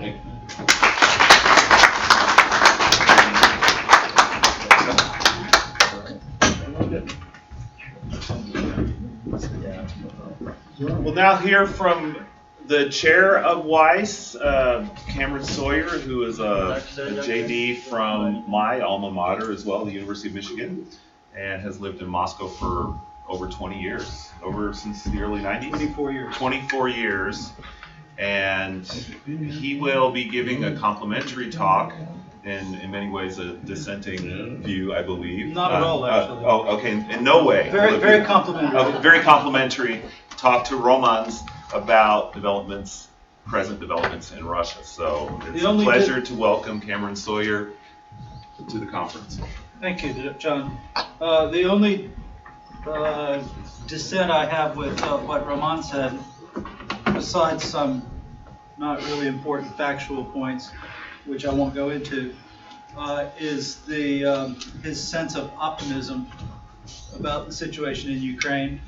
Thank you. We'll now hear from the chair of WAIS, Cameron Sawyer, who is a JD from my alma mater as well, the University of Michigan, and has lived in Moscow for over 20 years, since the early 90s. 24 years. 24 years. And he will be giving a complimentary talk, and in many ways a dissenting view, I believe. Not at all, actually. Okay, in no way. Very complimentary. A very complimentary talk to Romans about present developments in Russia. So it's a pleasure to welcome Cameron Sawyer to the conference. Thank you, John. The only dissent I have with what Roman said, besides some not really important factual points, which I won't go into, is his sense of optimism about the situation in Ukraine.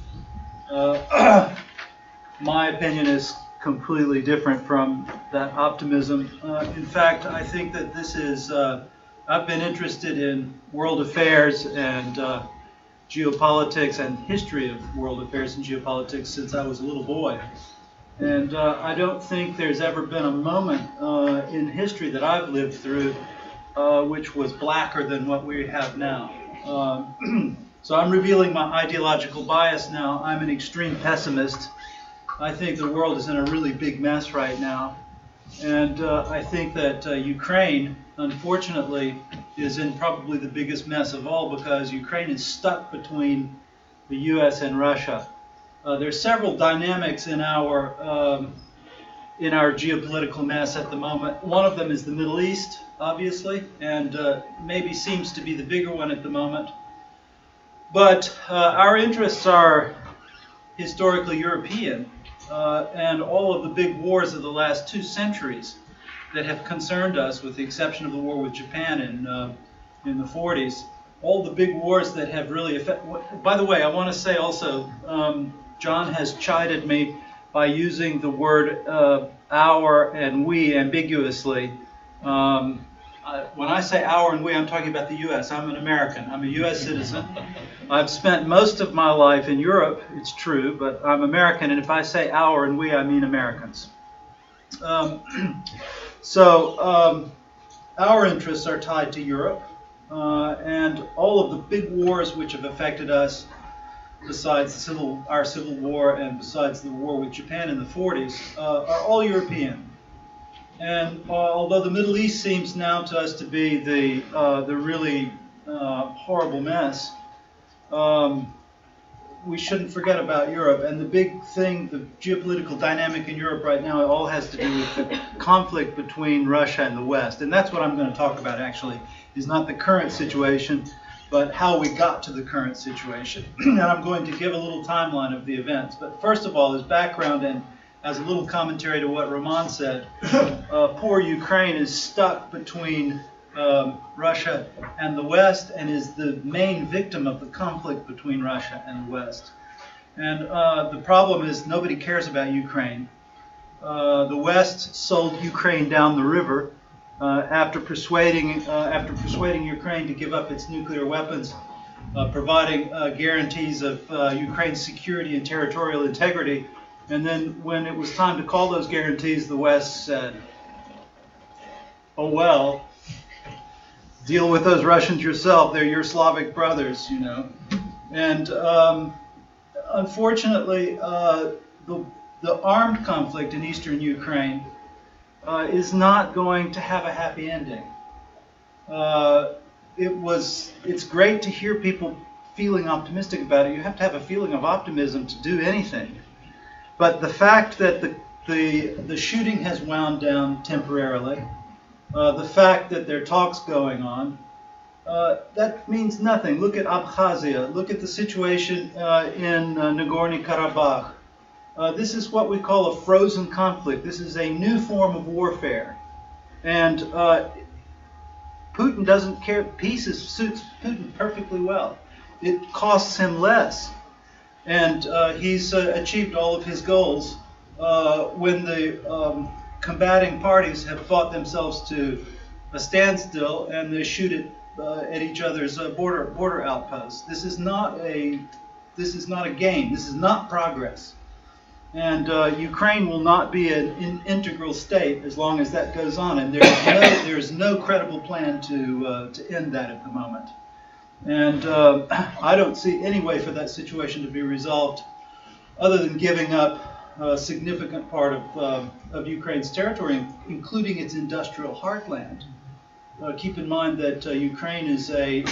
My opinion is completely different from that optimism. In fact, I think that this is, I've been interested in world affairs and geopolitics and history of world affairs and geopolitics since I was a little boy. And I don't think there's ever been a moment in history that I've lived through which was blacker than what we have now. So I'm revealing my ideological bias now. I'm an extreme pessimist. I think the world is in a really big mess right now. And I think that Ukraine, unfortunately, is in probably the biggest mess of all because Ukraine is stuck between the U.S. and Russia. There's several dynamics in our geopolitical mess at the moment. One of them is the Middle East, obviously, and maybe seems to be the bigger one at the moment. But our interests are historically European, and all of the big wars of the last 2 centuries that have concerned us, with the exception of the war with Japan in the 40s, all the big wars that have really affected. By the way, I want to say also, John has chided me by using the word our and we ambiguously. When I say our and we, I'm talking about the U.S. I'm an American. I'm a U.S. citizen. I've spent most of my life in Europe, it's true, but I'm American, and if I say our and we, I mean Americans. So our interests are tied to Europe, and all of the big wars which have affected us, besides our civil war and besides the war with Japan in the 40s, are all European. And although the Middle East seems now to us to be the really horrible mess, we shouldn't forget about Europe. And the big thing, the geopolitical dynamic in Europe right now, it all has to do with the conflict between Russia and the West. And that's what I'm going to talk about, actually, is not the current situation, but how we got to the current situation. And I'm going to give a little timeline of the events. But first of all, as background and as a little commentary to what Roman said, poor Ukraine is stuck between Russia and the West and is the main victim of the conflict between Russia and the West. And the problem is nobody cares about Ukraine. The West sold Ukraine down the river after persuading Ukraine to give up its nuclear weapons, providing guarantees of Ukraine's security and territorial integrity. And then when it was time to call those guarantees, the West said, oh well, deal with those Russians yourself. They're your Slavic brothers, you know. And unfortunately, the armed conflict in eastern Ukraine is not going to have a happy ending. It's great to hear people feeling optimistic about it. You have to have a feeling of optimism to do anything. But the fact that the shooting has wound down temporarily, the fact that there are talks going on, that means nothing. Look at Abkhazia. Look at the situation in Nagorno-Karabakh. This is what we call a frozen conflict. This is a new form of warfare. And Putin doesn't care. Peace suits Putin perfectly well. It costs him less. And he's achieved all of his goals when the combating parties have fought themselves to a standstill, and they shoot at each other's border outposts. This is not a game. This is not progress. And Ukraine will not be an integral state as long as that goes on. And there is no credible plan to end that at the moment. And I don't see any way for that situation to be resolved other than giving up a significant part of Ukraine's territory, including its industrial heartland. Keep in mind that Ukraine is a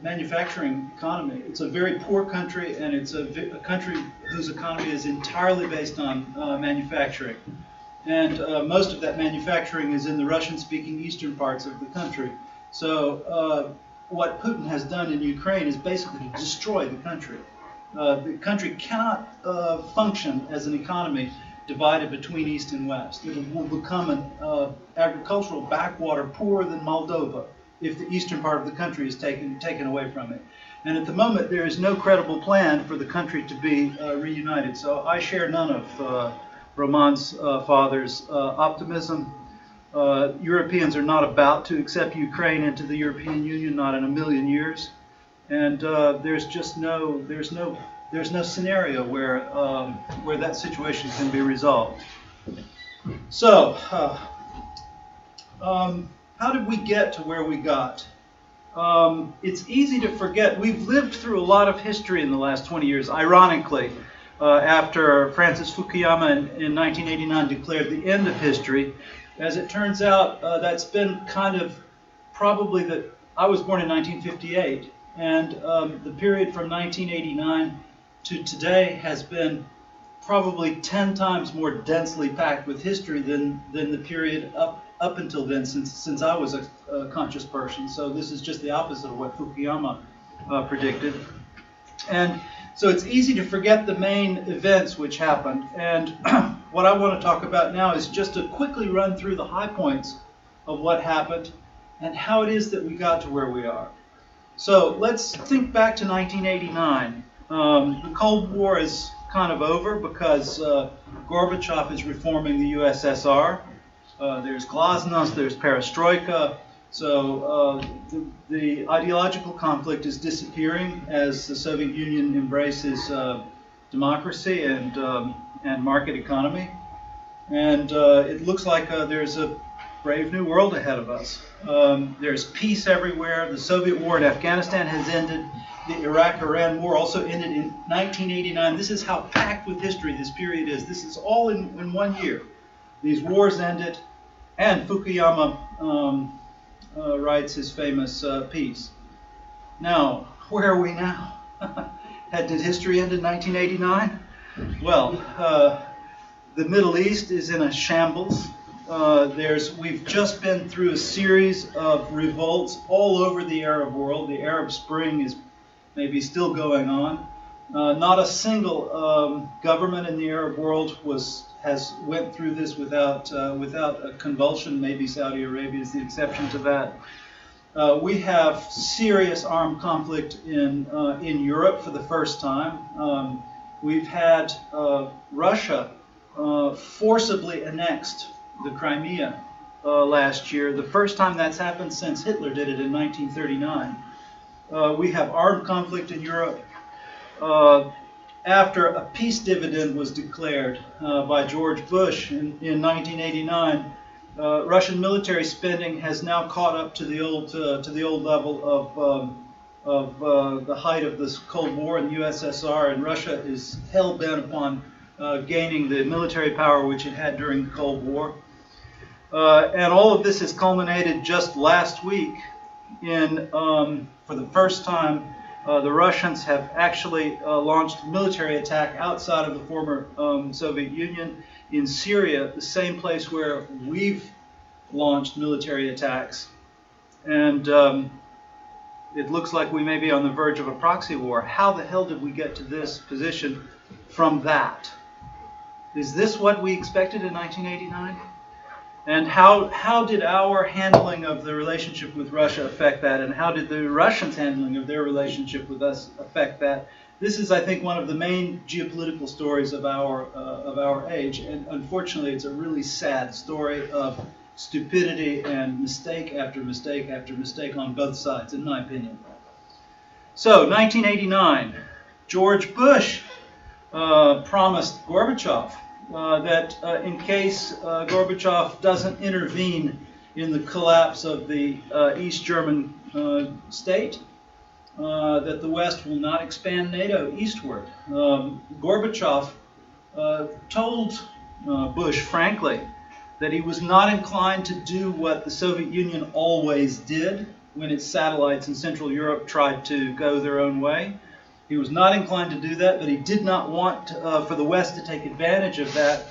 manufacturing economy. It's a very poor country, and it's a country whose economy is entirely based on manufacturing. And most of that manufacturing is in the Russian-speaking eastern parts of the country. So what Putin has done in Ukraine is basically to destroy the country. The country cannot function as an economy divided between East and West. It will become an agricultural backwater poorer than Moldova if the eastern part of the country is taken away from it. And at the moment, there is no credible plan for the country to be reunited. So I share none of Roman's father's optimism. Europeans are not about to accept Ukraine into the European Union, not in a million years. And there's no scenario where that situation can be resolved. So, how did we get to where we got? It's easy to forget. We've lived through a lot of history in the last 20 years. Ironically, after Francis Fukuyama in 1989 declared the end of history, as it turns out, that's been kind of probably that. I was born in 1958, and the period from 1989 to today has been probably 10 times more densely packed with history than the period up until then, since I was a conscious person. So this is just the opposite of what Fukuyama predicted. And so it's easy to forget the main events which happened. And what I want to talk about now is just to quickly run through the high points of what happened and how it is that we got to where we are. So let's think back to 1989. The Cold War is kind of over because Gorbachev is reforming the USSR. There's glasnost, there's perestroika. So the ideological conflict is disappearing as the Soviet Union embraces democracy and market economy. And it looks like there's a brave new world ahead of us. There's peace everywhere. The Soviet war in Afghanistan has ended. The Iraq-Iran war also ended in 1989. This is how packed with history this period is. This is all in 1 year. These wars ended, and Fukuyama writes his famous piece. Now, where are we now? Did history end in 1989? Well, the Middle East is in a shambles. We've just been through a series of revolts all over the Arab world. The Arab Spring is maybe still going on. Not a single government in the Arab world went through this without a convulsion. Maybe Saudi Arabia is the exception to that. We have serious armed conflict in Europe for the first time. We've had Russia forcibly annexed the Crimea last year, the first time that's happened since Hitler did it in 1939. We have armed conflict in Europe. After a peace dividend was declared by George Bush in 1989, Russian military spending has now caught up to the old level of the height of this Cold War in the USSR, and Russia is hell-bent upon gaining the military power which it had during the Cold War. And all of this has culminated just last week for the first time, the Russians have actually launched a military attack outside of the former Soviet Union in Syria, the same place where we've launched military attacks. And it looks like we may be on the verge of a proxy war. How the hell did we get to this position from that? Is this what we expected in 1989? And how did our handling of the relationship with Russia affect that? And how did the Russians' handling of their relationship with us affect that? This is, I think, one of the main geopolitical stories of our age, and unfortunately, it's a really sad story of stupidity and mistake after mistake after mistake on both sides, in my opinion. So, 1989, George Bush promised Gorbachev that in case Gorbachev doesn't intervene in the collapse of the East German state, that the West will not expand NATO eastward. Gorbachev told Bush, frankly, that he was not inclined to do what the Soviet Union always did when its satellites in Central Europe tried to go their own way. He was not inclined to do that, but he did not want for the West to take advantage of that,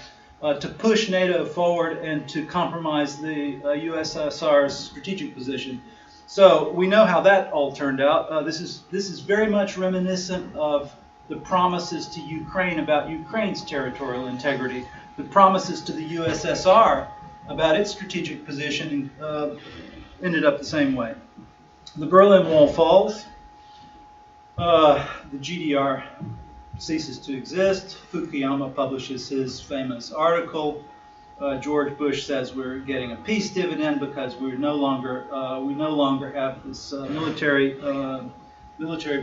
to push NATO forward and to compromise the USSR's strategic position. So we know how that all turned out. This is very much reminiscent of the promises to Ukraine about Ukraine's territorial integrity. The promises to the USSR about its strategic position ended up the same way. The Berlin Wall falls. The GDR ceases to exist. Fukuyama publishes his famous article. George Bush says we're getting a peace dividend because we no longer have this military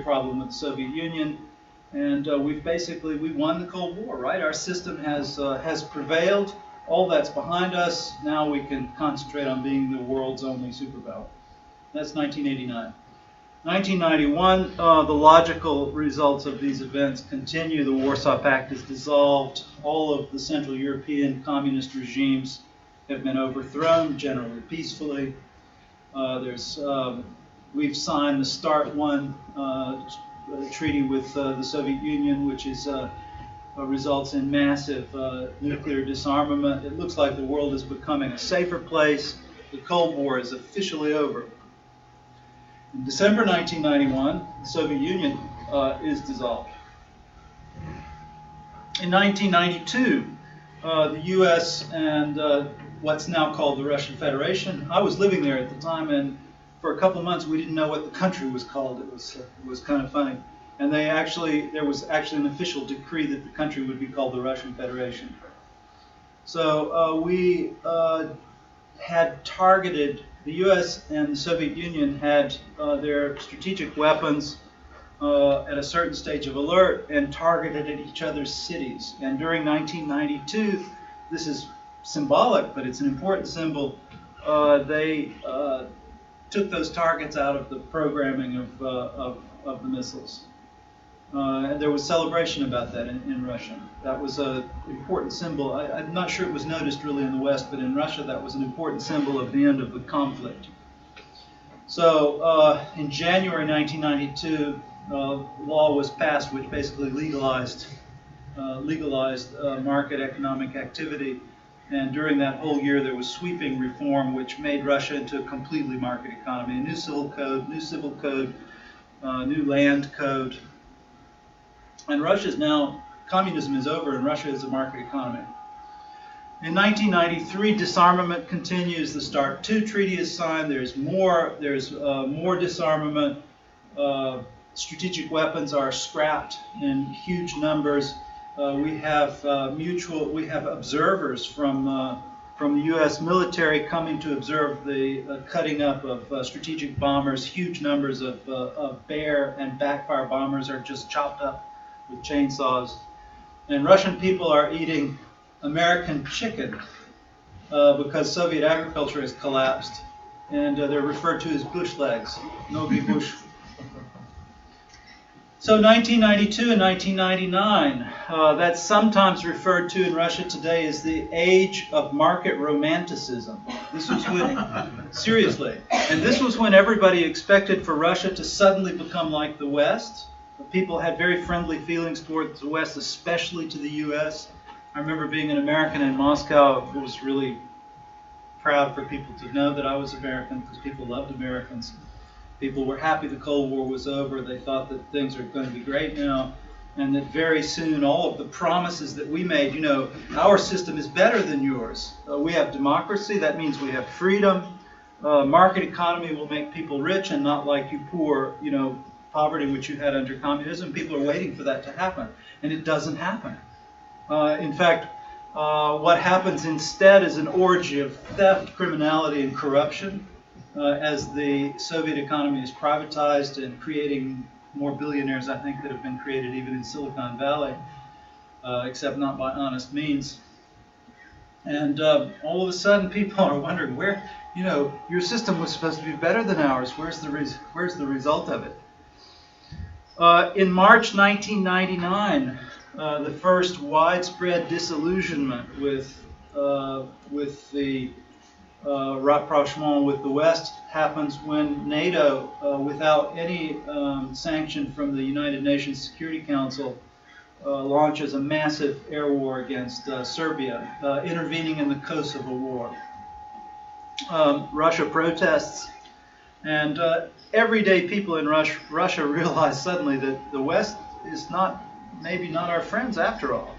problem with the Soviet Union, and we won the Cold War, right? Our system has prevailed. All that's behind us. Now we can concentrate on being the world's only superpower. That's 1989. 1991, the logical results of these events continue. The Warsaw Pact is dissolved. All of the Central European communist regimes have been overthrown, generally peacefully. We've signed the START I treaty with the Soviet Union, which results in massive nuclear disarmament. It looks like the world is becoming a safer place. The Cold War is officially over. In December 1991, the Soviet Union is dissolved. In 1992, the U.S. and what's now called the Russian Federation. I was living there at the time, and for a couple of months we didn't know what the country was called. It was kind of funny. And there was actually an official decree that the country would be called the Russian Federation. So we had targeted. The U.S. and the Soviet Union had their strategic weapons at a certain stage of alert and targeted at each other's cities. And during 1992, this is symbolic, but it's an important symbol, they took those targets out of the programming of the missiles. And there was celebration about that in Russia. That was an important symbol. I'm not sure it was noticed really in the West, but in Russia that was an important symbol of the end of the conflict. So in January 1992, law was passed which basically legalized market economic activity. And during that whole year there was sweeping reform which made Russia into a completely market economy. A new civil code, new land code. And Russia's now, communism is over and Russia is a market economy. In 1993, disarmament continues. The START II treaty is signed. There's more disarmament. Strategic weapons are scrapped in huge numbers. We have observers from the U.S. military coming to observe the cutting up of strategic bombers. Huge numbers of Bear and backfire bombers are just chopped up with chainsaws. And Russian people are eating American chicken because Soviet agriculture has collapsed, and they're referred to as bush legs. Nogi bush. So 1992 and 1999, that's sometimes referred to in Russia today as the age of market romanticism. This was when, seriously, and this was when everybody expected for Russia to suddenly become like the West. People had very friendly feelings towards the West, especially to the U.S. I remember being an American in Moscow. It was really proud for people to know that I was American because people loved Americans. People were happy the Cold War was over. They thought that things are going to be great now, and that very soon all of the promises that we made, our system is better than yours. We have democracy. That means we have freedom. Market economy will make people rich and not like you poor, poverty which you had under communism. People are waiting for that to happen, and it doesn't happen. In fact, what happens instead is an orgy of theft, criminality, and corruption as the Soviet economy is privatized and creating more billionaires, I think, that have been created even in Silicon Valley, except not by honest means. And all of a sudden, people are wondering, where, your system was supposed to be better than ours. Where's the result of it? In March 1999, the first widespread disillusionment with the rapprochement with the West happens when NATO, without any sanction from the United Nations Security Council, launches a massive air war against Serbia, intervening in the Kosovo War. Russia protests, and everyday people in Russia realize suddenly that the West is maybe not our friends after all.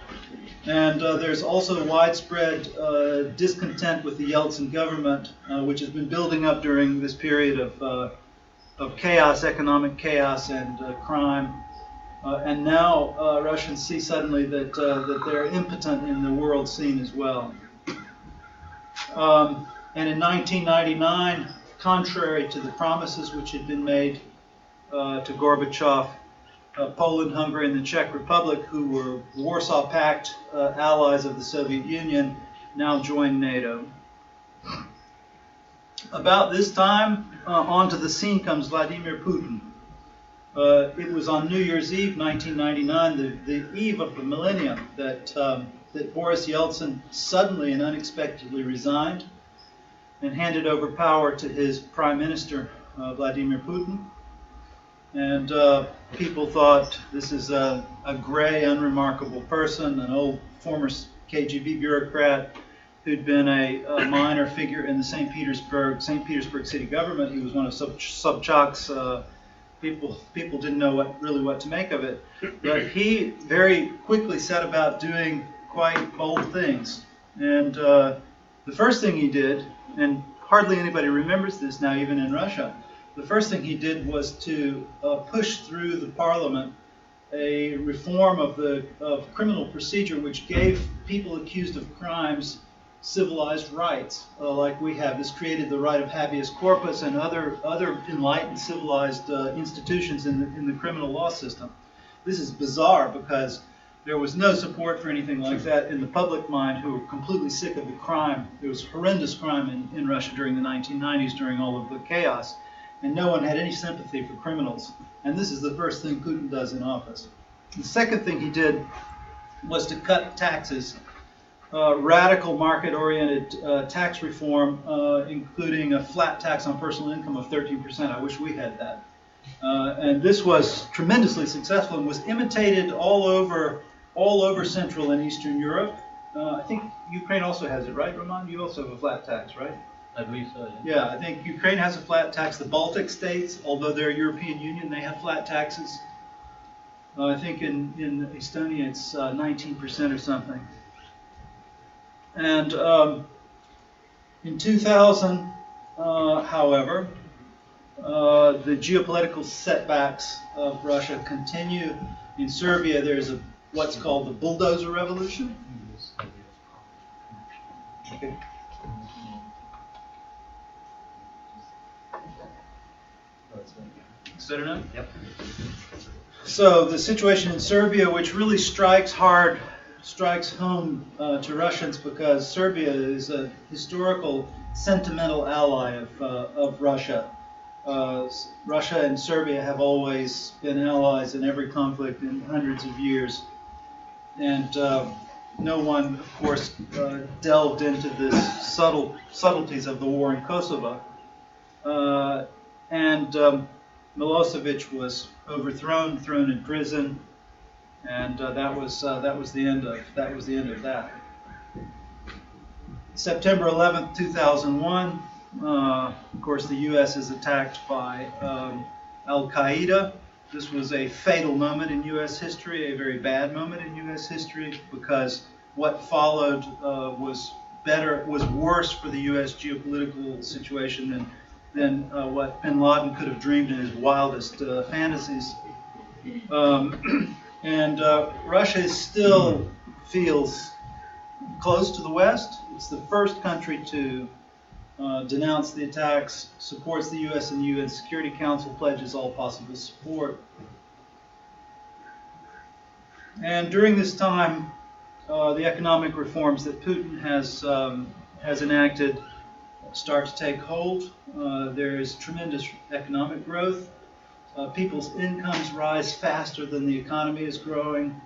And there's also widespread discontent with the Yeltsin government, which has been building up during this period of chaos, economic chaos, and crime. And now Russians see suddenly that they're impotent in the world scene as well. And in 1999, contrary to the promises which had been made to Gorbachev, Poland, Hungary, and the Czech Republic, who were Warsaw Pact allies of the Soviet Union, now joined NATO. About this time, onto the scene comes Vladimir Putin. It was on New Year's Eve, 1999, the eve of the millennium, that Boris Yeltsin suddenly and unexpectedly resigned and handed over power to his prime minister, Vladimir Putin. And people thought this is a gray, unremarkable person, an old former KGB bureaucrat who'd been a minor figure in the St. Petersburg city government. He was one of Sobchak's people didn't know what to make of it. But he very quickly set about doing quite bold things. And the first thing he did, and hardly anybody remembers this now, even in Russia, the first thing he did was to push through the parliament a reform of criminal procedure which gave people accused of crimes civilized rights, like we have. This created the right of habeas corpus and other enlightened civilized institutions in the criminal law system. This is bizarre because there was no support for anything like that in the public mind, who were completely sick of the crime. There was horrendous crime in Russia during the 1990s, during all of the chaos, and no one had any sympathy for criminals. And this is the first thing Putin does in office. The second thing he did was to cut taxes. Radical market-oriented tax reform, including a flat tax on personal income of 13%. I wish we had that. And this was tremendously successful and was imitated all over Central and Eastern Europe. I think Ukraine also has it, right, Roman? You also have a flat tax, right? I believe so, yeah. Yeah, I think Ukraine has a flat tax. The Baltic states, although they're European Union, they have flat taxes. I think in Estonia it's 19% or something. And in 2000, however, the geopolitical setbacks of Russia continue. In Serbia, there's what's called the bulldozer revolution. Okay. Is that enough? Yep. So the situation in Serbia, which really strikes home to Russians, because Serbia is a historical, sentimental ally of Russia. Russia and Serbia have always been allies in every conflict in hundreds of years. And no one, of course, delved into the subtleties of the war in Kosovo. And Milosevic was overthrown, thrown in prison, and that was the end of that. September 11th, 2001. Of course, the U.S. is attacked by Al-Qaeda. This was a fatal moment in U.S. history, a very bad moment in U.S. history, because what followed was worse for the U.S. geopolitical situation than what bin Laden could have dreamed in his wildest fantasies. And Russia still feels close to the West. It's the first country to denounce the attacks, supports the U.S. and UN Security Council, pledges all possible support. And during this time, the economic reforms that Putin has enacted start to take hold. There is tremendous economic growth. People's incomes rise faster than the economy is growing.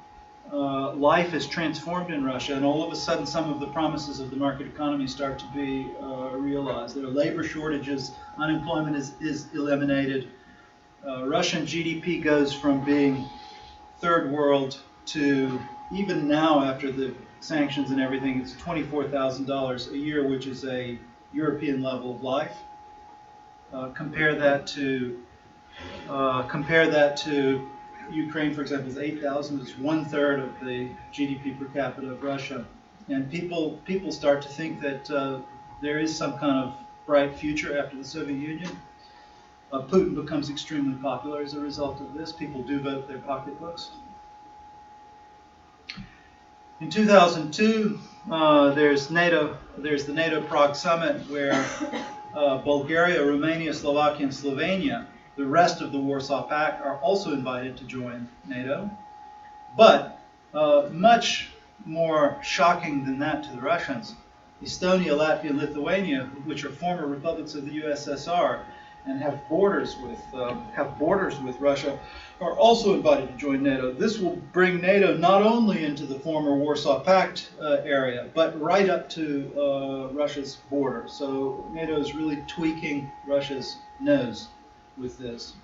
Life is transformed in Russia, and all of a sudden some of the promises of the market economy start to be realized. There are labor shortages, unemployment is eliminated. Russian GDP goes from being third world to, even now after the sanctions and everything, it's $24,000 a year, which is a European level of life. Compare that to Ukraine, for example, is 8,000. It's 1/3 of the GDP per capita of Russia, and people start to think that there is some kind of bright future after the Soviet Union. Putin becomes extremely popular as a result of this. People do vote their pocketbooks. In 2002, there's the NATO Prague summit where Bulgaria, Romania, Slovakia, and Slovenia, the rest of the Warsaw Pact, are also invited to join NATO. But much more shocking than that to the Russians, Estonia, Latvia, and Lithuania, which are former republics of the USSR and have borders with Russia, are also invited to join NATO. This will bring NATO not only into the former Warsaw Pact area, but right up to Russia's border. So NATO is really tweaking Russia's nose with this.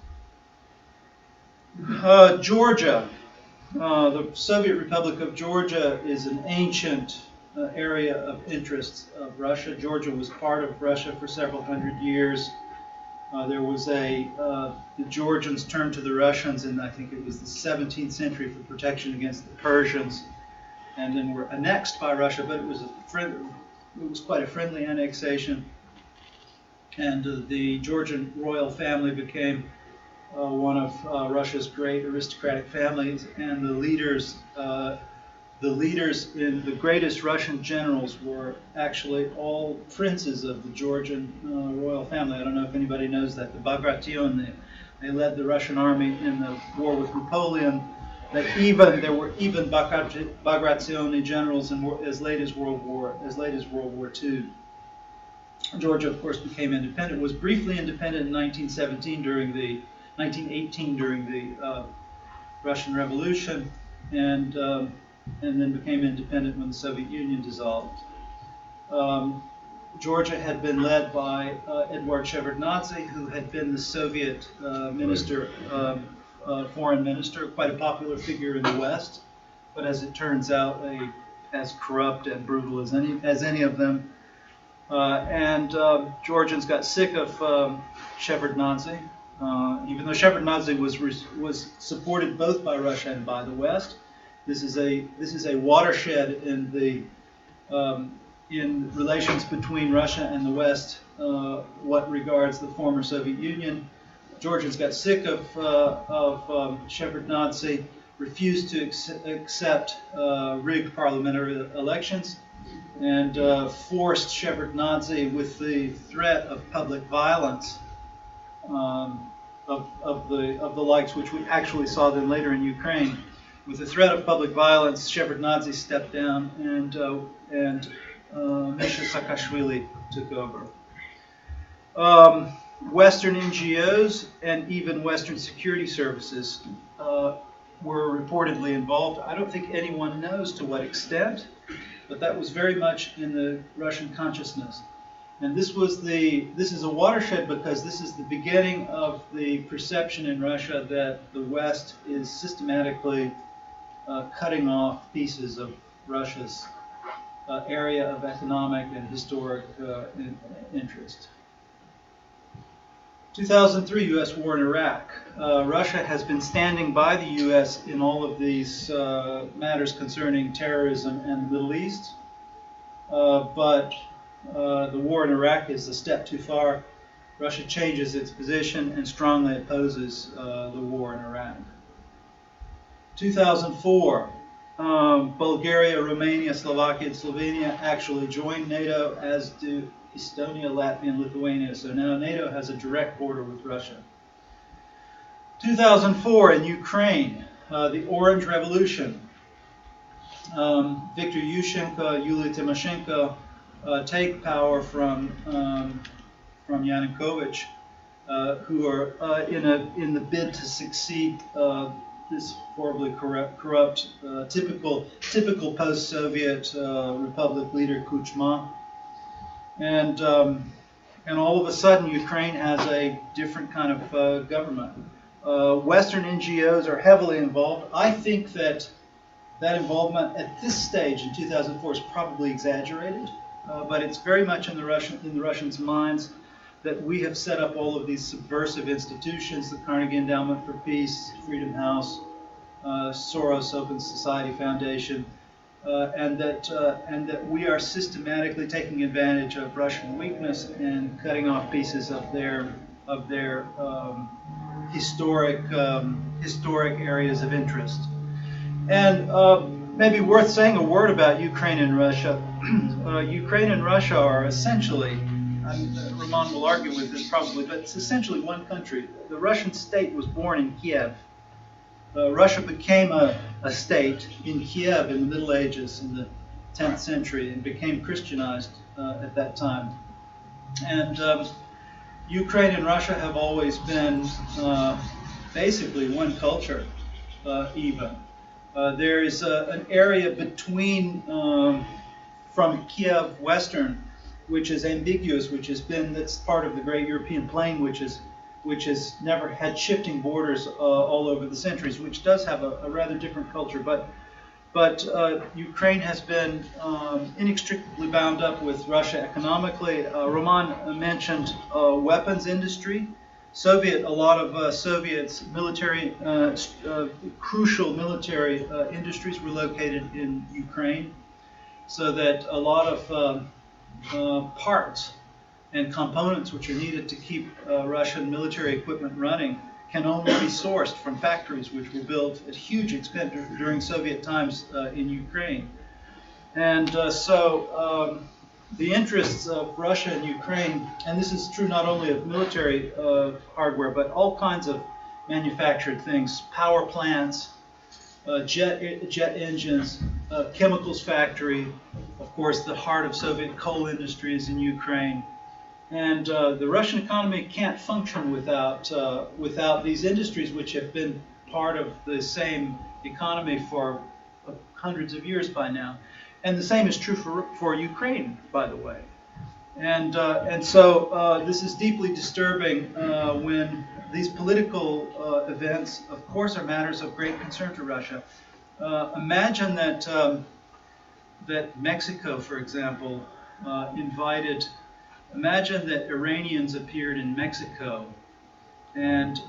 Georgia, the Soviet Republic of Georgia, is an ancient area of interest of Russia. Georgia was part of Russia for several hundred years. The Georgians turned to the Russians in, I think it was the 17th century, for protection against the Persians, and then were annexed by Russia, but it was quite a friendly annexation. And the Georgian royal family became one of Russia's great aristocratic families, and the leaders in the greatest Russian generals were actually all princes of the Georgian royal family. I don't know if anybody knows that. The Bagration, they led the Russian army in the war with Napoleon. There were even Bagration generals as late as World War II. Georgia, of course, became independent. Was briefly independent in 1918 during the Russian Revolution, and then became independent when the Soviet Union dissolved. Georgia had been led by Eduard Shevardnadze, who had been the Soviet foreign minister, quite a popular figure in the West, but as it turns out, as corrupt and brutal as any of them. Georgians got sick of Shevardnadze, even though Shevardnadze was supported both by Russia and by the West. This is a watershed in relations between Russia and the West, what regards the former Soviet Union. Georgians got sick of Shevardnadze, refused to accept rigged parliamentary elections, and forced Shevardnadze, with the threat of public violence, of the likes which we actually saw then later in Ukraine. With the threat of public violence, Shevardnadze stepped down, and Misha Saakashvili took over. Western NGOs and even Western security services were reportedly involved. I don't think anyone knows to what extent, but that was very much in the Russian consciousness. And this is a watershed because this is the beginning of the perception in Russia that the West is systematically cutting off pieces of Russia's area of economic and historic interest. 2003 U.S. war in Iraq. Russia has been standing by the U.S. in all of these matters concerning terrorism and the Middle East, but the war in Iraq is a step too far. Russia changes its position and strongly opposes the war in Iraq. 2004, Bulgaria, Romania, Slovakia, and Slovenia actually joined NATO, as do Estonia, Latvia, and Lithuania. So now NATO has a direct border with Russia. 2004 in Ukraine, the Orange Revolution. Viktor Yushchenko, Yulia Tymoshenko take power from Yanukovych, who are in the bid to succeed this horribly corrupt, typical post-Soviet republic leader Kuchma, and all of a sudden Ukraine has a different kind of government. Western NGOs are heavily involved. I think that involvement at this stage in 2004 is probably exaggerated, but it's very much in the Russians' minds that we have set up all of these subversive institutions, the Carnegie Endowment for Peace, Freedom House, Soros Open Society Foundation, and that we are systematically taking advantage of Russian weakness and cutting off pieces of their historic areas of interest. And maybe worth saying a word about Ukraine and Russia. Ukraine and Russia are essentially, Roman will argue with this probably, but it's essentially one country. The Russian state was born in Kiev. Russia became a state in Kiev in the Middle Ages, in the 10th century, and became Christianized at that time. And Ukraine and Russia have always been basically one culture, even. There is an area between, from Kiev Western, which is ambiguous, that's part of the Great European Plain, which has never had shifting borders all over the centuries, which does have a rather different culture. But Ukraine has been inextricably bound up with Russia economically. Roman mentioned weapons industry. A lot of Soviets' military, crucial military industries were located in Ukraine, so that a lot of parts and components which are needed to keep Russian military equipment running can only be sourced from factories which were built at huge expense during Soviet times in Ukraine. And so the interests of Russia and Ukraine, and this is true not only of military hardware, but all kinds of manufactured things, power plants, jet engines, chemicals factory, of course the heart of Soviet coal industry is in Ukraine. And the Russian economy can't function without these industries, which have been part of the same economy for hundreds of years by now. And the same is true for Ukraine, by the way. And so this is deeply disturbing when these political events, of course, are matters of great concern to Russia. Imagine that Mexico, for example, imagine that Iranians appeared in Mexico and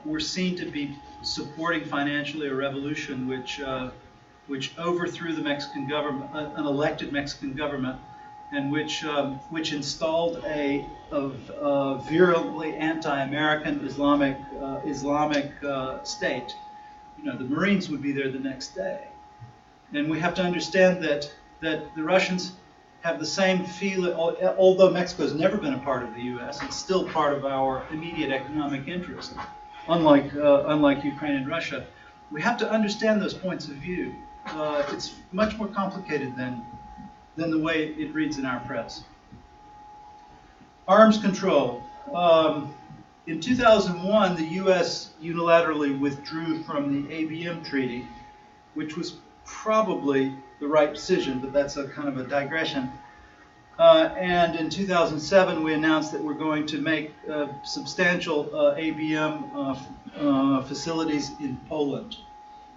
were seen to be supporting financially a revolution which overthrew the Mexican government, an elected Mexican government, and which installed a virulently anti-American Islamic state. The Marines would be there the next day, and we have to understand that the Russians have the same feeling. Although Mexico has never been a part of the U.S., it's still part of our immediate economic interest, unlike Ukraine and Russia. We have to understand those points of view. It's much more complicated than the way it reads in our press. Arms control. In 2001, the U.S. unilaterally withdrew from the ABM treaty, which was probably the right decision, but that's a kind of a digression. And in 2007, we announced that we're going to make substantial ABM facilities in Poland.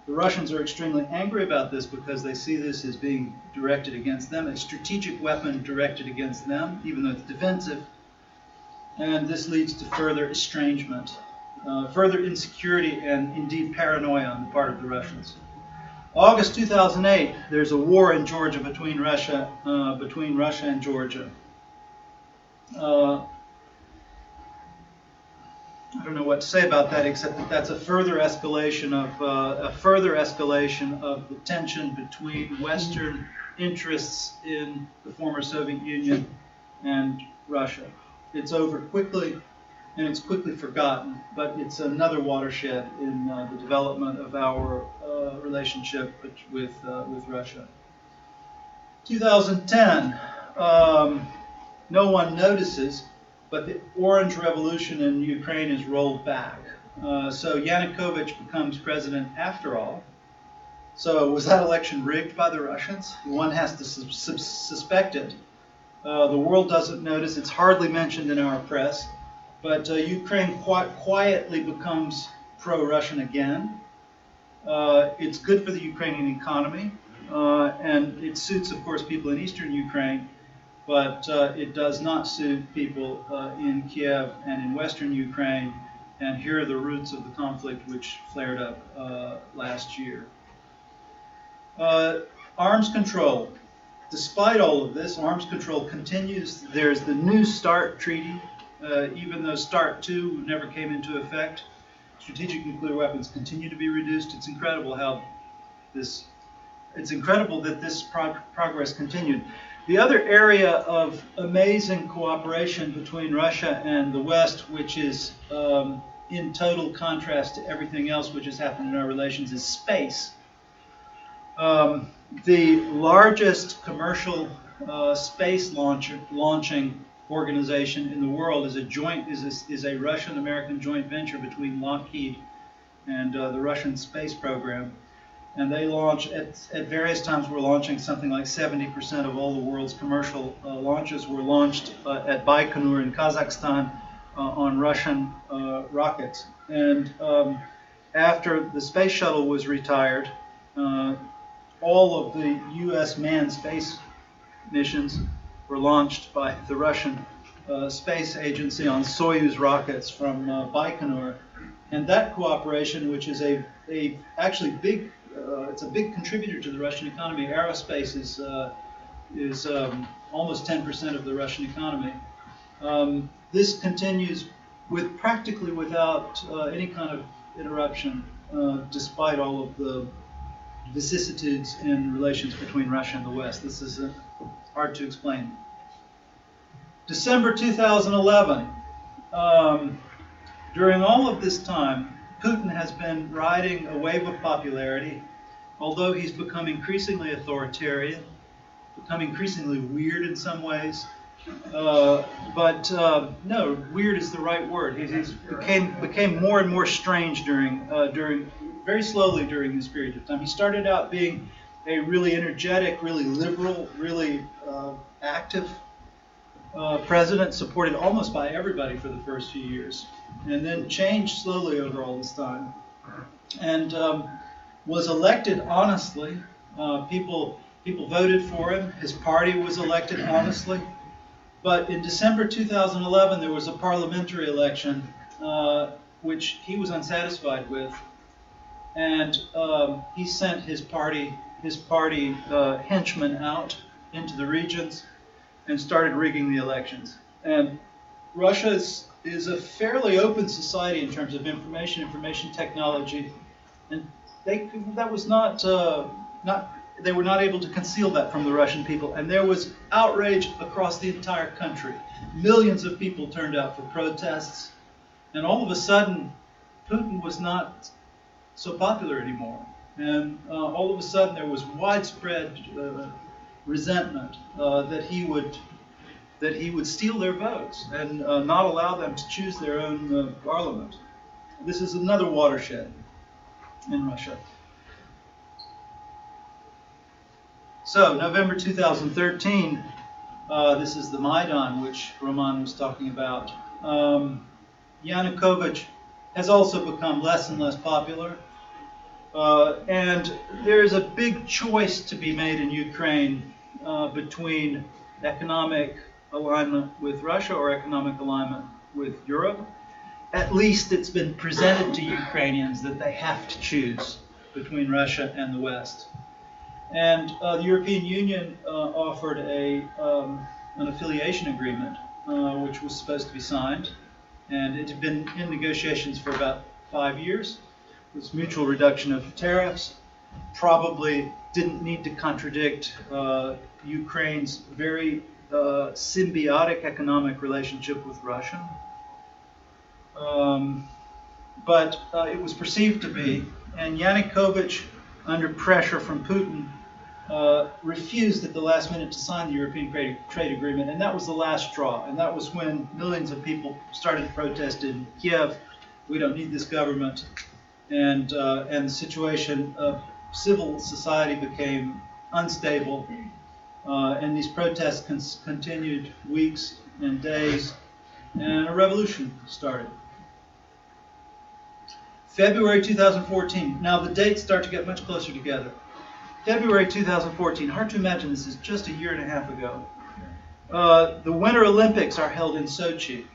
The Russians are extremely angry about this because they see this as being directed against them, a strategic weapon directed against them, even though it's defensive. And this leads to further estrangement, further insecurity, and indeed paranoia on the part of the Russians. August 2008, there's a war in Georgia between Russia and Georgia. I don't know what to say about that, except that that's a further escalation of the tension between Western interests in the former Soviet Union and Russia. It's over quickly, and it's quickly forgotten, but it's another watershed in the development of our relationship with Russia. 2010, no one notices, but the Orange Revolution in Ukraine is rolled back. So Yanukovych becomes president after all. So was that election rigged by the Russians? One has to suspect it. The world doesn't notice. It's hardly mentioned in our press. But Ukraine quietly becomes pro-Russian again. It's good for the Ukrainian economy. And it suits, of course, people in eastern Ukraine. But it does not suit people in Kiev and in western Ukraine. And here are the roots of the conflict which flared up last year. Arms control. Despite all of this, arms control continues. There's the New START treaty, even though START 2 never came into effect. Strategic nuclear weapons continue to be reduced. It's incredible that this progress continued. The other area of amazing cooperation between Russia and the West, which is in total contrast to everything else which has happened in our relations, is space. The largest commercial space launching organization in the world is a Russian-American joint venture between Lockheed and the Russian space program. And they launch, at various times we're launching something like 70% of all the world's commercial launches were launched at Baikonur in Kazakhstan on Russian rockets. And after the space shuttle was retired, all of the U.S. manned space missions were launched by the Russian space agency on Soyuz rockets from Baikonur. And that cooperation, which is actually big, it's a big contributor to the Russian economy. Aerospace is almost 10% of the Russian economy. This continues practically without any kind of interruption, despite all of the vicissitudes in relations between Russia and the West. This is hard to explain. December 2011. During all of this time, Putin has been riding a wave of popularity, although he's become increasingly authoritarian, become increasingly weird in some ways. No, weird is the right word. He became more and more strange during very slowly during this period of time. He started out being a really energetic, really liberal, really active president, supported almost by everybody for the first few years, and then changed slowly over all this time, and was elected honestly. People voted for him. His party was elected honestly. But in December 2011, there was a parliamentary election, which he was unsatisfied with, and he sent his party henchmen out into the regions and started rigging the elections. And Russia is a fairly open society in terms of information technology, and they were not able to conceal that from the Russian people, and there was outrage across the entire country. Millions of people turned out for protests, and all of a sudden, Putin was not so popular anymore. And all of a sudden, there was widespread resentment that he would steal their votes and not allow them to choose their own parliament. This is another watershed in Russia. So, November 2013, this is the Maidan, which Roman was talking about. Yanukovych has also become less and less popular. And there's a big choice to be made in Ukraine between economic alignment with Russia or economic alignment with Europe. At least it's been presented to Ukrainians that they have to choose between Russia and the West. And the European Union offered an affiliation agreement, which was supposed to be signed. And it had been in negotiations for about 5 years. This mutual reduction of tariffs probably didn't need to contradict Ukraine's very symbiotic economic relationship with Russia. But it was perceived to be, and Yanukovych, under pressure from Putin, refused at the last minute to sign the European trade agreement, and that was the last straw. And that was when millions of people started to protest in Kiev. We don't need this government, and the situation of civil society became unstable, and these protests continued weeks and days, and a revolution started. February 2014. Now the dates start to get much closer together. February 2014. Hard to imagine this is just a year and a half ago. The Winter Olympics are held in Sochi.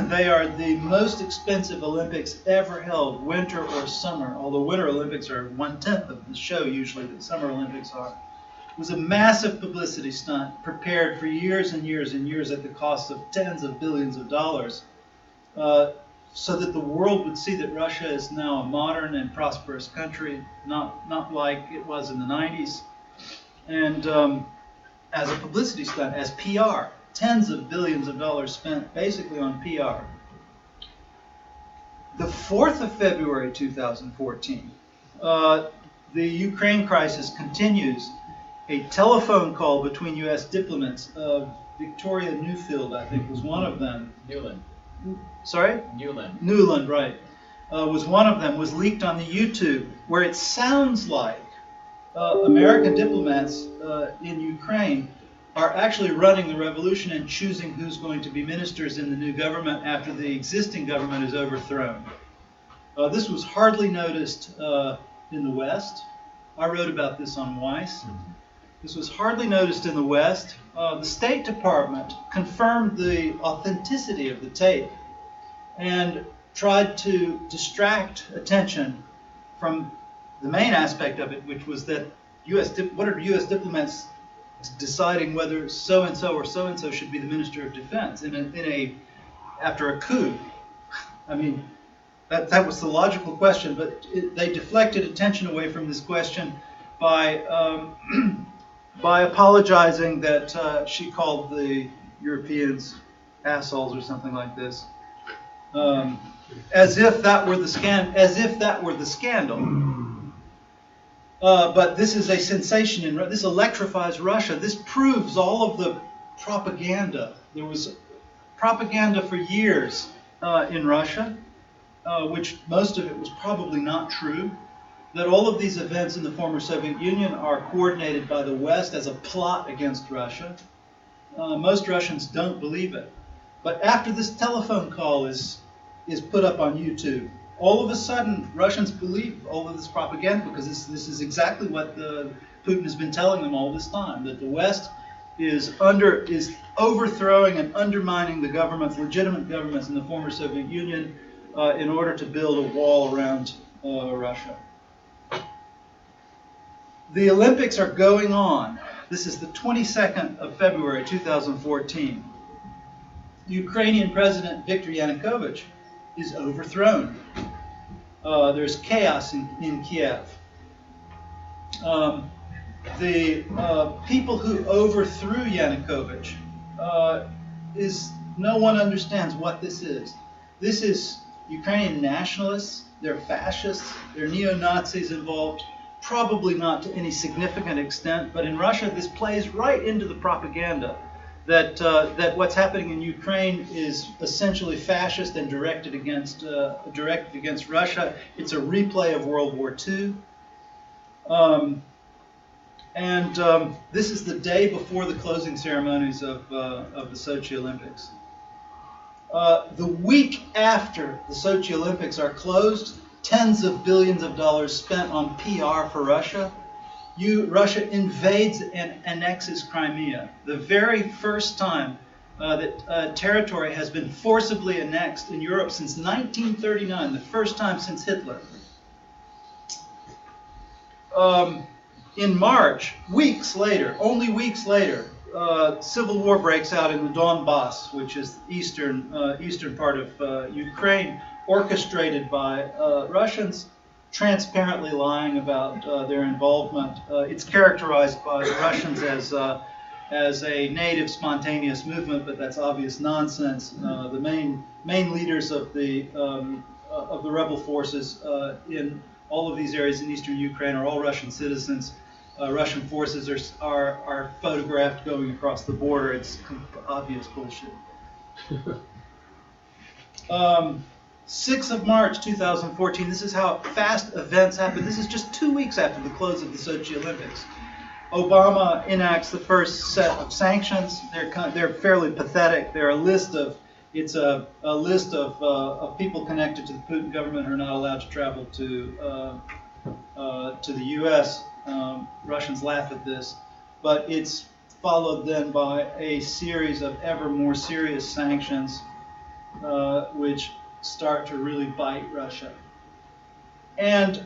They are the most expensive Olympics ever held, winter or summer, although Winter Olympics are 1/10 of the show usually that Summer Olympics are. It was a massive publicity stunt prepared for years and years and years at the cost of tens of billions of dollars, so that the world would see that Russia is now a modern and prosperous country, not like it was in the 90s. And as a publicity stunt, as PR, tens of billions of dollars spent basically on PR. The 4th of February 2014, the Ukraine crisis continues. A telephone call between U.S. diplomats, Victoria Newfield, I think, was one of them. Newland. Sorry? Newland, right. Was one of them, was leaked on the YouTube, where it sounds like American diplomats in Ukraine are actually running the revolution and choosing who's going to be ministers in the new government after the existing government is overthrown. This was hardly noticed in the West. I wrote about this on WAIS. This was hardly noticed in the West. The State Department confirmed the authenticity of the tape and tried to distract attention from the main aspect of it, which was that what are U.S. diplomats deciding whether so-and-so or so-and-so should be the Minister of Defense after a coup. I mean, that was the logical question, but they deflected attention away from this question by apologizing that she called the Europeans assholes or something like this, as if that were the scandal. But this is a sensation. This electrifies Russia. This proves all of the propaganda. There was propaganda for years in Russia, which most of it was probably not true. That all of these events in the former Soviet Union are coordinated by the West as a plot against Russia. Most Russians don't believe it. But after this telephone call is put up on YouTube, all of a sudden Russians believe all of this propaganda, because this is exactly what Putin has been telling them all this time, that the West is overthrowing and undermining the legitimate governments in the former Soviet Union in order to build a wall around Russia. The Olympics are going on. This is the 22nd of February 2014. Ukrainian President Viktor Yanukovych is overthrown. There's chaos in Kiev. The people who overthrew Yanukovych no one understands what this is. This is Ukrainian nationalists. They're fascists. They're neo-Nazis involved. Probably not to any significant extent, but in Russia this plays right into the propaganda that what's happening in Ukraine is essentially fascist and directed against Russia. It's a replay of World War II. This is the day before the closing ceremonies of the Sochi Olympics. The week after the Sochi Olympics are closed, tens of billions of dollars spent on PR for Russia. Russia invades and annexes Crimea. The very first time that territory has been forcibly annexed in Europe since 1939, the first time since Hitler. In March, only weeks later, civil war breaks out in the Donbass, which is the eastern part of Ukraine, orchestrated by Russians, transparently lying about their involvement. It's characterized by the Russians as a native spontaneous movement, but that's obvious nonsense. The main leaders of the rebel forces in all of these areas in eastern Ukraine are all Russian citizens. Russian forces are photographed going across the border. It's obvious bullshit. 6th of March 2014, this is how fast events happen. This is just 2 weeks after the close of the Sochi Olympics. Obama enacts the first set of sanctions. They're fairly pathetic. They're a list of people connected to the Putin government who are not allowed to travel to the U.S. Russians laugh at this, but it's followed then by a series of ever more serious sanctions, which start to really bite Russia. And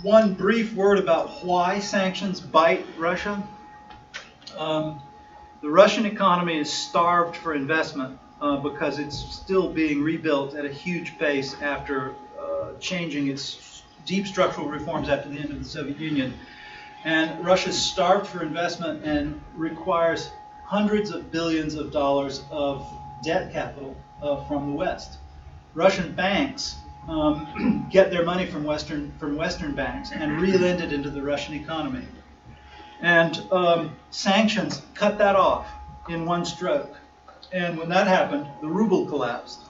one brief word about why sanctions bite Russia. The Russian economy is starved for investment because it's still being rebuilt at a huge pace after changing its deep structural reforms after the end of the Soviet Union. And Russia's starved for investment and requires hundreds of billions of dollars of debt capital from the West. Russian banks get their money from Western banks and re-lend it into the Russian economy. And sanctions cut that off in one stroke. And when that happened, the ruble collapsed.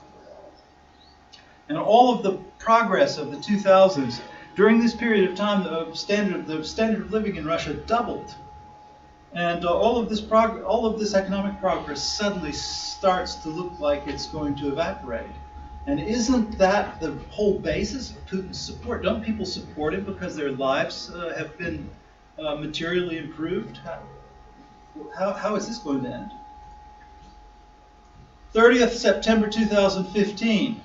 And all of the progress of the 2000s, during this period of time, the standard of living in Russia doubled. And all of this economic progress suddenly starts to look like it's going to evaporate. And isn't that the whole basis of Putin's support? Don't people support him because their lives have been materially improved? How is this going to end? 30th September 2015.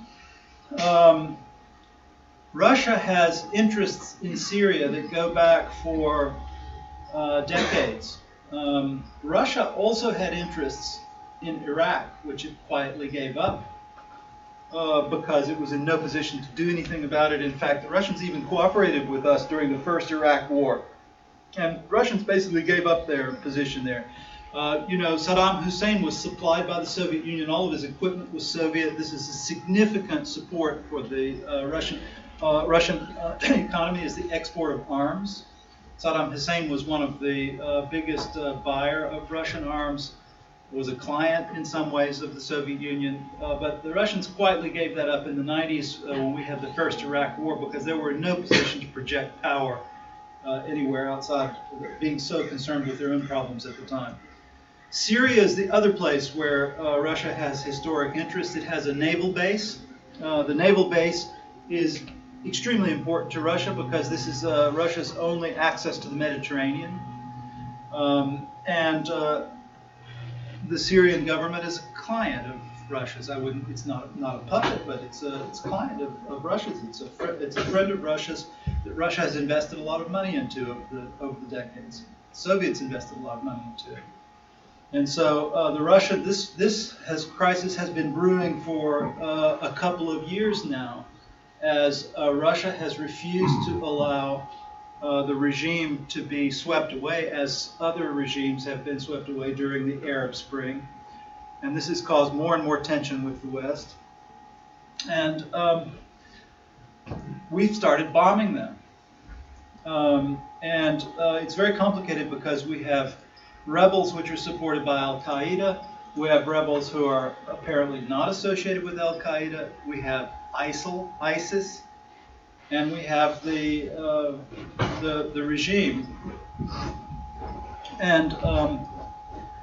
Russia has interests in Syria that go back for decades. Russia also had interests in Iraq, which it quietly gave up because it was in no position to do anything about it. In fact, the Russians even cooperated with us during the first Iraq war. And Russians basically gave up their position there. Saddam Hussein was supplied by the Soviet Union. All of his equipment was Soviet. This is a significant support for the Russian economy is the export of arms. Saddam Hussein was one of the biggest buyer of Russian arms, was a client in some ways of the Soviet Union, but the Russians quietly gave that up in the 90s when we had the first Iraq war because they were in no position to project power anywhere outside of being so concerned with their own problems at the time. Syria is the other place where Russia has historic interest. It has a naval base. The naval base is extremely important to Russia because this is Russia's only access to the Mediterranean. The Syrian government is a client of Russia's. It's not a puppet, but it's a client of Russia's. It's a friend of Russia's that Russia has invested a lot of money into over the decades. The Soviets invested a lot of money into it. And so this crisis has been brewing for a couple of years now, as Russia has refused to allow the regime to be swept away, as other regimes have been swept away during the Arab Spring. And this has caused more and more tension with the West. And we've started bombing them. It's very complicated because we have rebels which are supported by Al-Qaeda. We have rebels who are apparently not associated with Al-Qaeda. We have ISIS, and we have the regime. And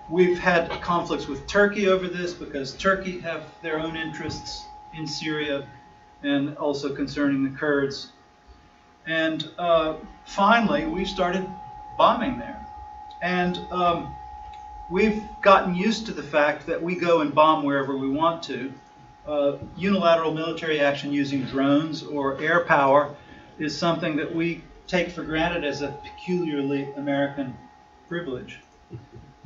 we've had conflicts with Turkey over this because Turkey have their own interests in Syria and also concerning the Kurds. And finally, we started bombing there. And we've gotten used to the fact that we go and bomb wherever we want to. Unilateral military action using drones or air power is something that we take for granted as a peculiarly American privilege.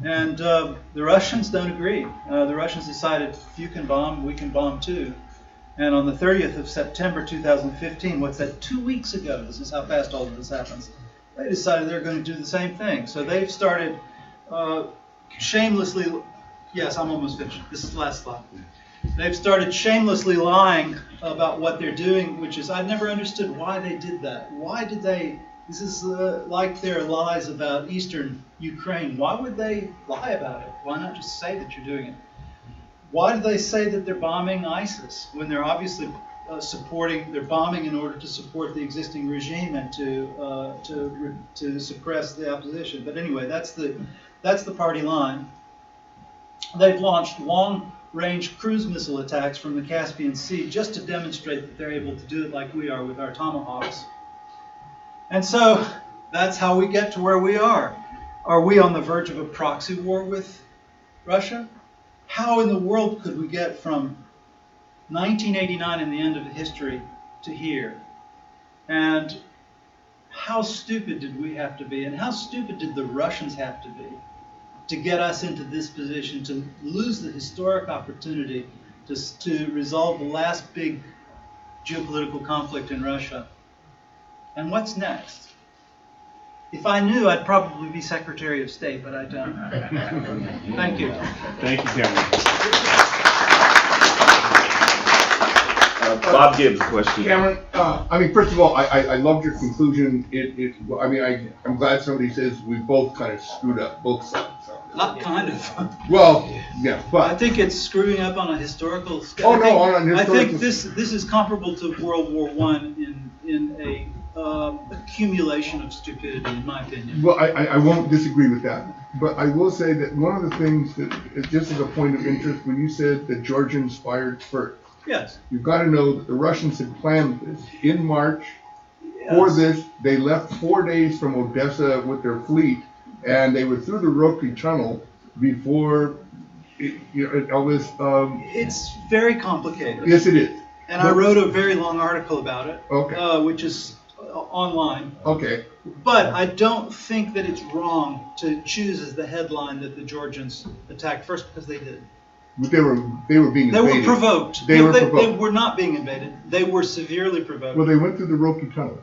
And the Russians don't agree. The Russians decided, if you can bomb, we can bomb too. And on the 30th of September 2015, what's that, 2 weeks ago, this is how fast all of this happens, they decided they're going to do the same thing. So they've started shamelessly, yes, I'm almost finished. This is the last slide. They've started shamelessly lying about what they're doing, which is, I've never understood why they did that. Why did they, this is like their lies about eastern Ukraine. Why would they lie about it? Why not just say that you're doing it? Why do they say that they're bombing ISIS when they're obviously they're bombing in order to support the existing regime and to suppress the opposition? But anyway, that's the party line. They've launched long-range cruise missile attacks from the Caspian Sea just to demonstrate that they're able to do it like we are with our tomahawks. And so that's how we get to where we are. Are we on the verge of a proxy war with Russia? How in the world could we get from 1989 and the end of history to here? And how stupid did we have to be? And how stupid did the Russians have to be to get us into this position, to lose the historic opportunity to resolve the last big geopolitical conflict in Russia? And what's next? If I knew, I'd probably be Secretary of State, but I don't. Thank you. Thank you, Cameron. Bob Gibbs, question. Cameron, I mean, first of all, I loved your conclusion. I'm glad somebody says we both kind of screwed up, both sides. Not kind of. Well, yeah, but I think it's screwing up on a historical scale. Oh no, on a I historical. think this is comparable to World War I in a accumulation of stupidity, in my opinion. Well, I won't disagree with that, but I will say that one of the things that, just as a point of interest, when you said the Georgians fired first, Yes. you've got to know that the Russians had planned this in March. For this, they left 4 days from Odessa with their fleet, and they were through the Roki Tunnel before all this. It's very complicated. Yes, it is. And I wrote a very long article about it, Okay. which is online. Okay. But I don't think that it's wrong to choose as the headline that the Georgians attacked first, because they did. But they were being invaded. They were provoked. They were provoked. They were not being invaded. They were severely provoked. Well, they went through the Roki Tunnel.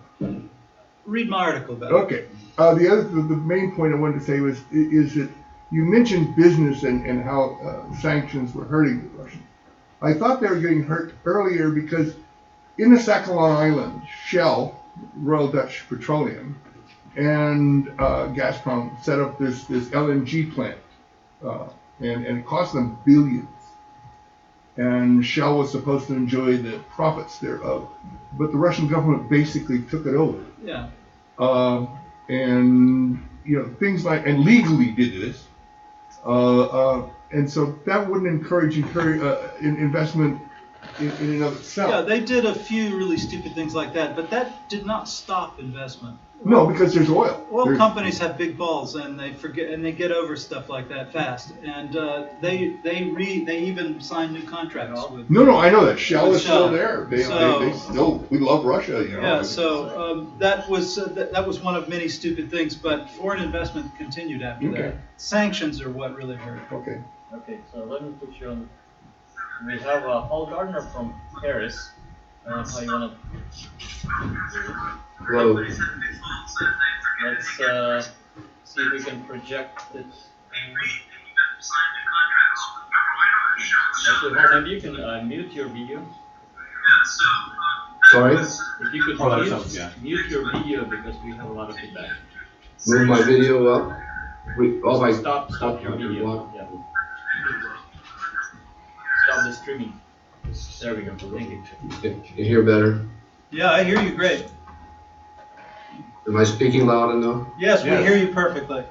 Read my article about it. Okay. The main point I wanted to say is that you mentioned business and how sanctions were hurting the Russians. I thought they were getting hurt earlier because in the Sakhalin Islands, Shell, Royal Dutch Petroleum, and Gazprom set up this LNG plant, and it cost them billions. And Shell was supposed to enjoy the profits thereof, but the Russian government basically took it over. Yeah. And things like, and legally did this, and so that wouldn't encourage investment in and of itself. Yeah, they did a few really stupid things like that, but that did not stop investment. No, because there's oil. Oil companies have big balls, and they forget, and they get over stuff like that fast. And they even sign new contracts with. No, I know that Shell with is still Shell. there. They still, we love Russia, Yeah, so that was one of many stupid things, but foreign investment continued after that. Sanctions are what really hurt. Okay. Okay, so let me put you on. We have Paul Gardner from Paris. How you wanna? Hello. Let's see if we can project it. Actually, well, maybe you can mute your video. Sorry? If you could mute your video because we have a lot of feedback. Move my video up. Stop your video. Yeah. Stop the streaming. There we go. Thank you. Can you hear better? Yeah, I hear you great. Am I speaking loud enough? Yes, we hear you perfectly.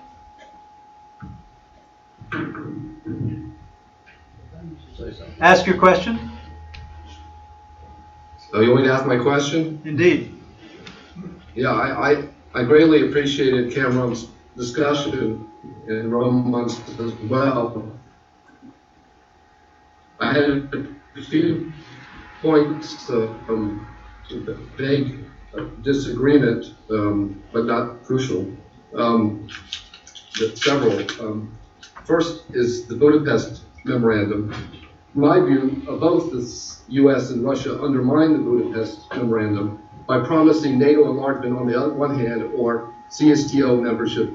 Ask your question. Oh, you want me to ask my question? Indeed. Yeah, I greatly appreciated Cameron's discussion and Roman's as well. I had a few points of vague disagreement, but not crucial. Several. First is the Budapest Memorandum. In my view, both the U.S. and Russia undermined the Budapest Memorandum by promising NATO enlargement on the one hand, or CSTO membership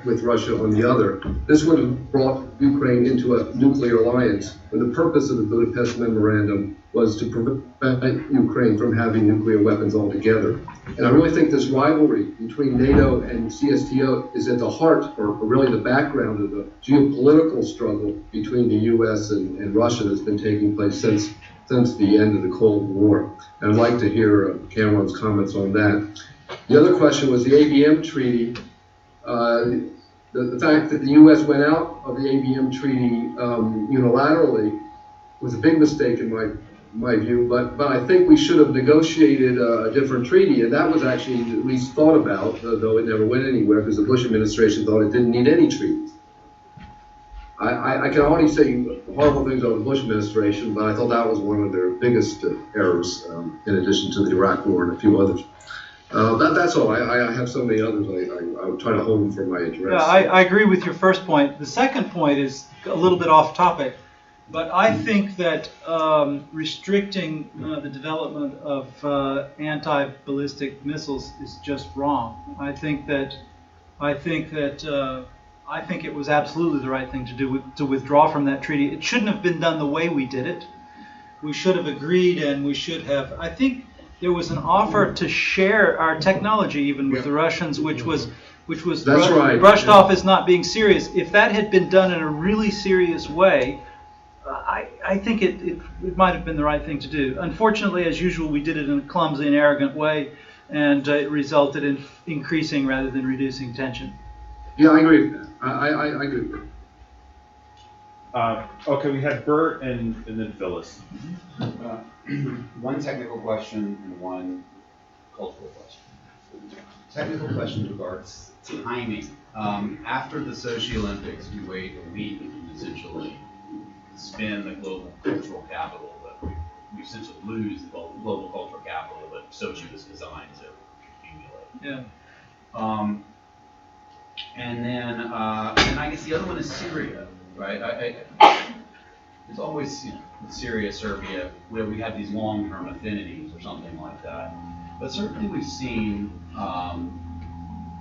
with Russia on the other. This would have brought Ukraine into a nuclear alliance, when the purpose of the Budapest Memorandum was to prevent Ukraine from having nuclear weapons altogether. And I really think this rivalry between NATO and CSTO is at the heart, or really the background, of the geopolitical struggle between the U.S. and Russia that's been taking place since the end of the Cold War. And I'd like to hear Cameron's comments on that. The other question was the ABM treaty. The fact that the U.S. went out of the ABM treaty unilaterally was a big mistake in my view, but I think we should have negotiated a different treaty, and that was actually at least thought about, though it never went anywhere because the Bush administration thought it didn't need any treaties. I can only say horrible things about the Bush administration, but I thought that was one of their biggest errors, in addition to the Iraq War and a few others. That's all. I have so many others. I'll try to hold them for my address. Yeah, I agree with your first point. The second point is a little bit off topic, but I think that restricting the development of anti-ballistic missiles is just wrong. I think it was absolutely the right thing to do to withdraw from that treaty. It shouldn't have been done the way we did it. We should have agreed, and we should have. I think there was an offer to share our technology even with the Russians, which was brushed off as not being serious. If that had been done in a really serious way, I think it might have been the right thing to do. Unfortunately, as usual, we did it in a clumsy and arrogant way, and it resulted in increasing rather than reducing tension. Yeah, I agree with that. I agree with that. Okay, we had Bert and then Phyllis. One technical question and one cultural question. Technical question regards timing. After the Sochi Olympics, we wait a week essentially to spin the global cultural capital that we essentially lose the global cultural capital that Sochi was designed to accumulate. Yeah. And then I guess the other one is Syria, right? It's always Syria, Serbia, where we have these long-term affinities or something like that. But certainly we've seen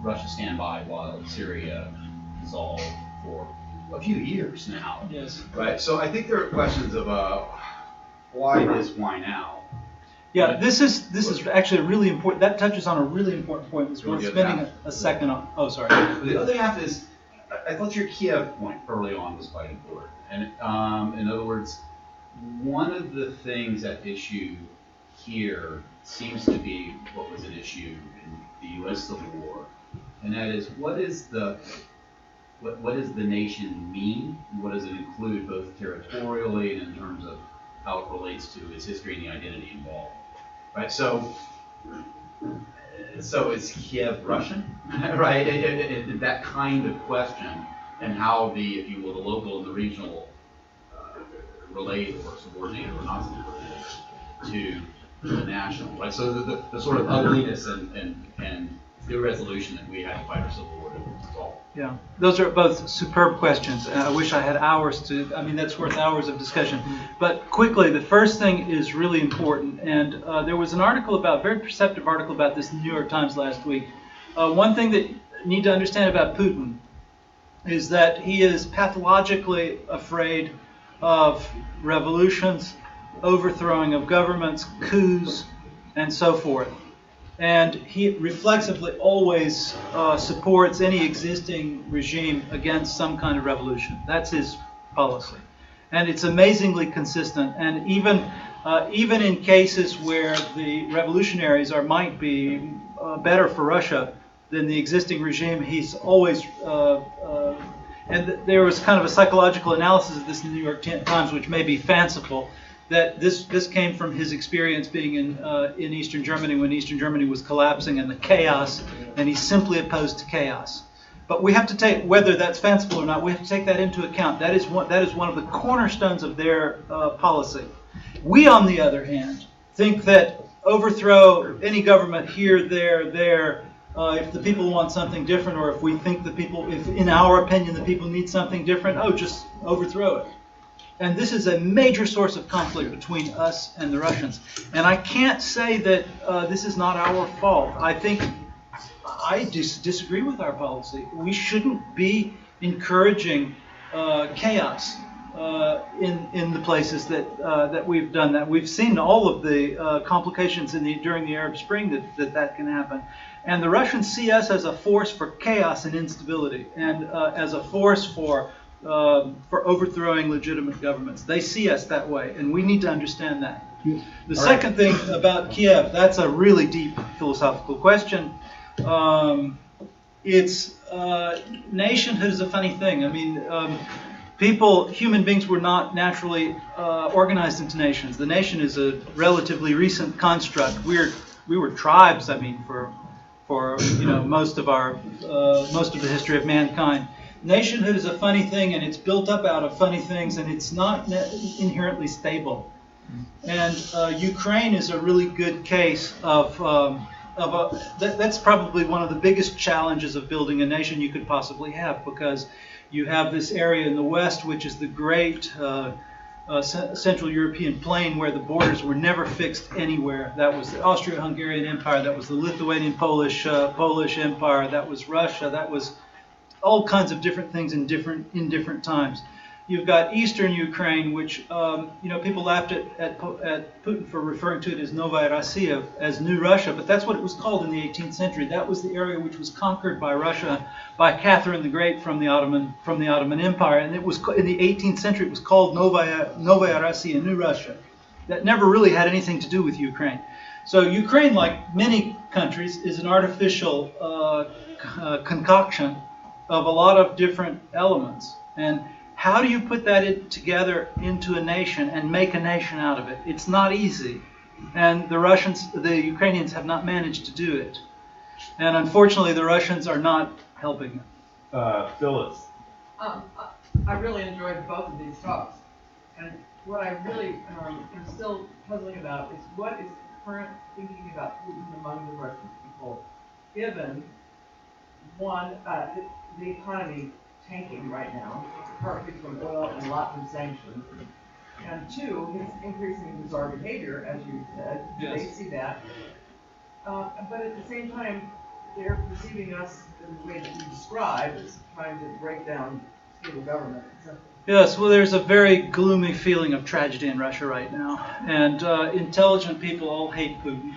Russia stand by while Syria dissolved for a few years now. Yes. Right. So I think there are questions of why this, why now. Yeah, this is actually a really important. That touches on a really important point. It's worth spending a second on. Oh, sorry. The other half is, I thought your Kiev point early on was quite important. And in other words, one of the things at issue here seems to be what was an issue in the U.S. Civil War, and that is what does the nation mean? What does it include both territorially and in terms of how it relates to its history and the identity involved? Right. So is Kiev Russian? Right. That kind of question, and how if you will, the local and the regional relate or subordinate or not subordinate to the national. Right. So the sort of ugliness and irresolution that we had to fight our Civil War to resolve. Yeah, those are both superb questions. I wish I had hours to. I mean, that's worth hours of discussion. But quickly, the first thing is really important, and there was an very perceptive article about this in the New York Times last week. One thing that you need to understand about Putin is that he is pathologically afraid of revolutions, overthrowing of governments, coups, and so forth. And he reflexively always supports any existing regime against some kind of revolution. That's his policy. And it's amazingly consistent. And even in cases where the revolutionaries might be better for Russia than the existing regime, he's always... and there was kind of a psychological analysis of this in the New York Times, which may be fanciful, that this came from his experience being in Eastern Germany when Eastern Germany was collapsing and the chaos, and he's simply opposed to chaos. But we have to take, whether that's fanciful or not, we have to take that into account. That is one of the cornerstones of their policy. We, on the other hand, think that overthrow any government here, there, If the people want something different, or if we think if in our opinion the people need something different, just overthrow it. And this is a major source of conflict between us and the Russians. And I can't say that this is not our fault. I think I disagree with our policy. We shouldn't be encouraging chaos in the places that we've done that. We've seen all of the complications during the Arab Spring that can happen. And the Russians see us as a force for chaos and instability, and as a force for overthrowing legitimate governments. They see us that way, and we need to understand that. The second thing about Kiev, that's a really deep philosophical question. Nationhood is a funny thing. I mean, human beings were not naturally organized into nations. The nation is a relatively recent construct. We were tribes. I mean, for most of the history of mankind. Nationhood is a funny thing, and it's built up out of funny things, and it's not inherently stable. And Ukraine is a really good case that's probably one of the biggest challenges of building a nation you could possibly have, because you have this area in the west, which is the great Central European plain, where the borders were never fixed anywhere. That was the Austro-Hungarian Empire, that was the Lithuanian-Polish Empire, that was Russia, that was all kinds of different things in different times. You've got Eastern Ukraine, which people laughed at Putin for referring to it as Novaya Rossiya, as New Russia, but that's what it was called in the 18th century. That was the area which was conquered by Russia by Catherine the Great from the Ottoman Empire, and it was in the 18th century. It was called Novaya Rossiya, New Russia. That never really had anything to do with Ukraine. So Ukraine, like many countries, is an artificial concoction of a lot of different elements. And how do you put that together into a nation and make a nation out of it? It's not easy. And the Ukrainians have not managed to do it. And unfortunately, the Russians are not helping them. Phyllis. I really enjoyed both of these talks. And what I really am still puzzling about is what is the current thinking about Putin among the Russian people, given, one, the economy tanking right now, partly from oil and a lot from sanctions, and two, his increasing bizarre behavior, as you said. Yes. They see that. But at the same time, they're perceiving us in the way that you described as trying to break down stable government. Yes, well, there's a very gloomy feeling of tragedy in Russia right now, and intelligent people all hate Putin.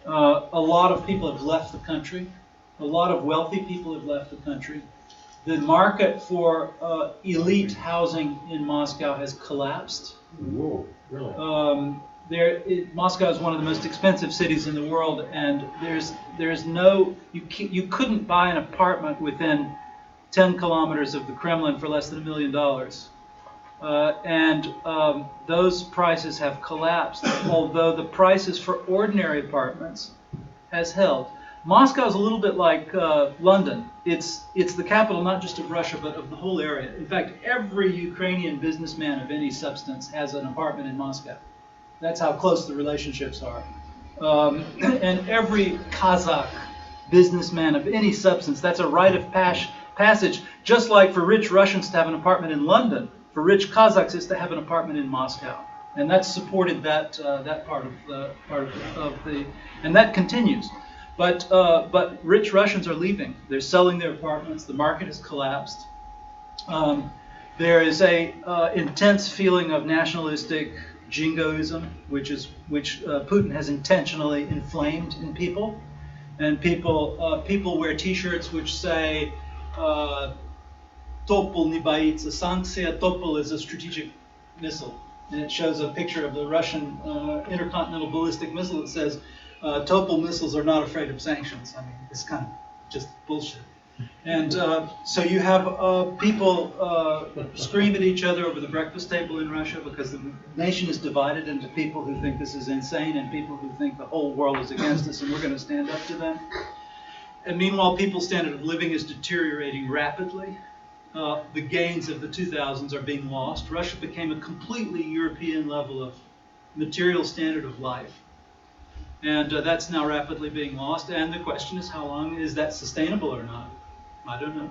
A lot of people have left the country. A lot of wealthy people have left the country. The market for elite housing in Moscow has collapsed. Whoa, really? Moscow is one of the most expensive cities in the world, and you couldn't buy an apartment within 10 kilometers of the Kremlin for less than $1 million. Those prices have collapsed, although the prices for ordinary apartments has held. Moscow is a little bit like London. It's the capital not just of Russia, but of the whole area. In fact, every Ukrainian businessman of any substance has an apartment in Moscow. That's how close the relationships are. And every Kazakh businessman of any substance, that's a rite of passage, just like for rich Russians to have an apartment in London, for rich Kazakhs is to have an apartment in Moscow. And that's supported that part of the, and that continues. But rich Russians are leaving. They're selling their apartments. The market has collapsed. There is a intense feeling of nationalistic jingoism, which Putin has intentionally inflamed in people. And people wear T-shirts which say "Topol не боится санкций." Topol is a strategic missile, and it shows a picture of the Russian intercontinental ballistic missile that says, Topol missiles are not afraid of sanctions. I mean, it's kind of just bullshit. And so you have people scream at each other over the breakfast table in Russia because the nation is divided into people who think this is insane and people who think the whole world is against us and we're going to stand up to them. And meanwhile, people's standard of living is deteriorating rapidly. The gains of the 2000s are being lost. Russia became a completely European level of material standard of life. And that's now rapidly being lost. And the question is, how long is that sustainable or not? I don't know.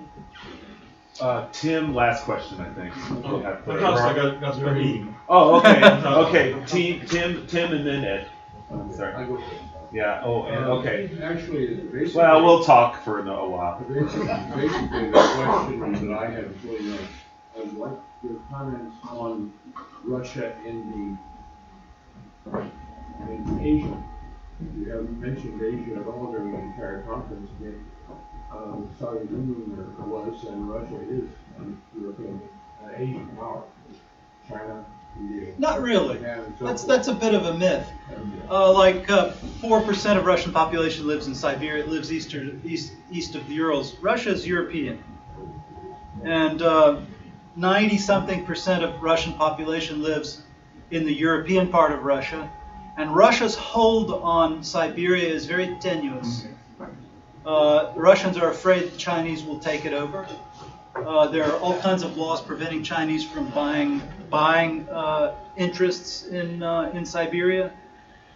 Tim, last question, I think. I got the meeting. Oh, okay, okay. Tim, and then Ed. I'm sorry. I go. Yeah. Oh, and okay. Actually, basically. Well, we'll talk for a while. Basically, the question that I have is really I'd like your comments on Russia in Asia. You haven't mentioned Asia at all during the entire conference. Saudi Union was, and Russia is, European, Asian power. China, India. Not really. Japan, and so That's a bit of a myth. Like 4% of Russian population lives in Siberia. It lives east of the Urals. Russia is European, and 90-something% of Russian population lives in the European part of Russia, and Russia's hold on Siberia is very tenuous. Russians are afraid the Chinese will take it over. There are all kinds of laws preventing Chinese from buying interests in Siberia.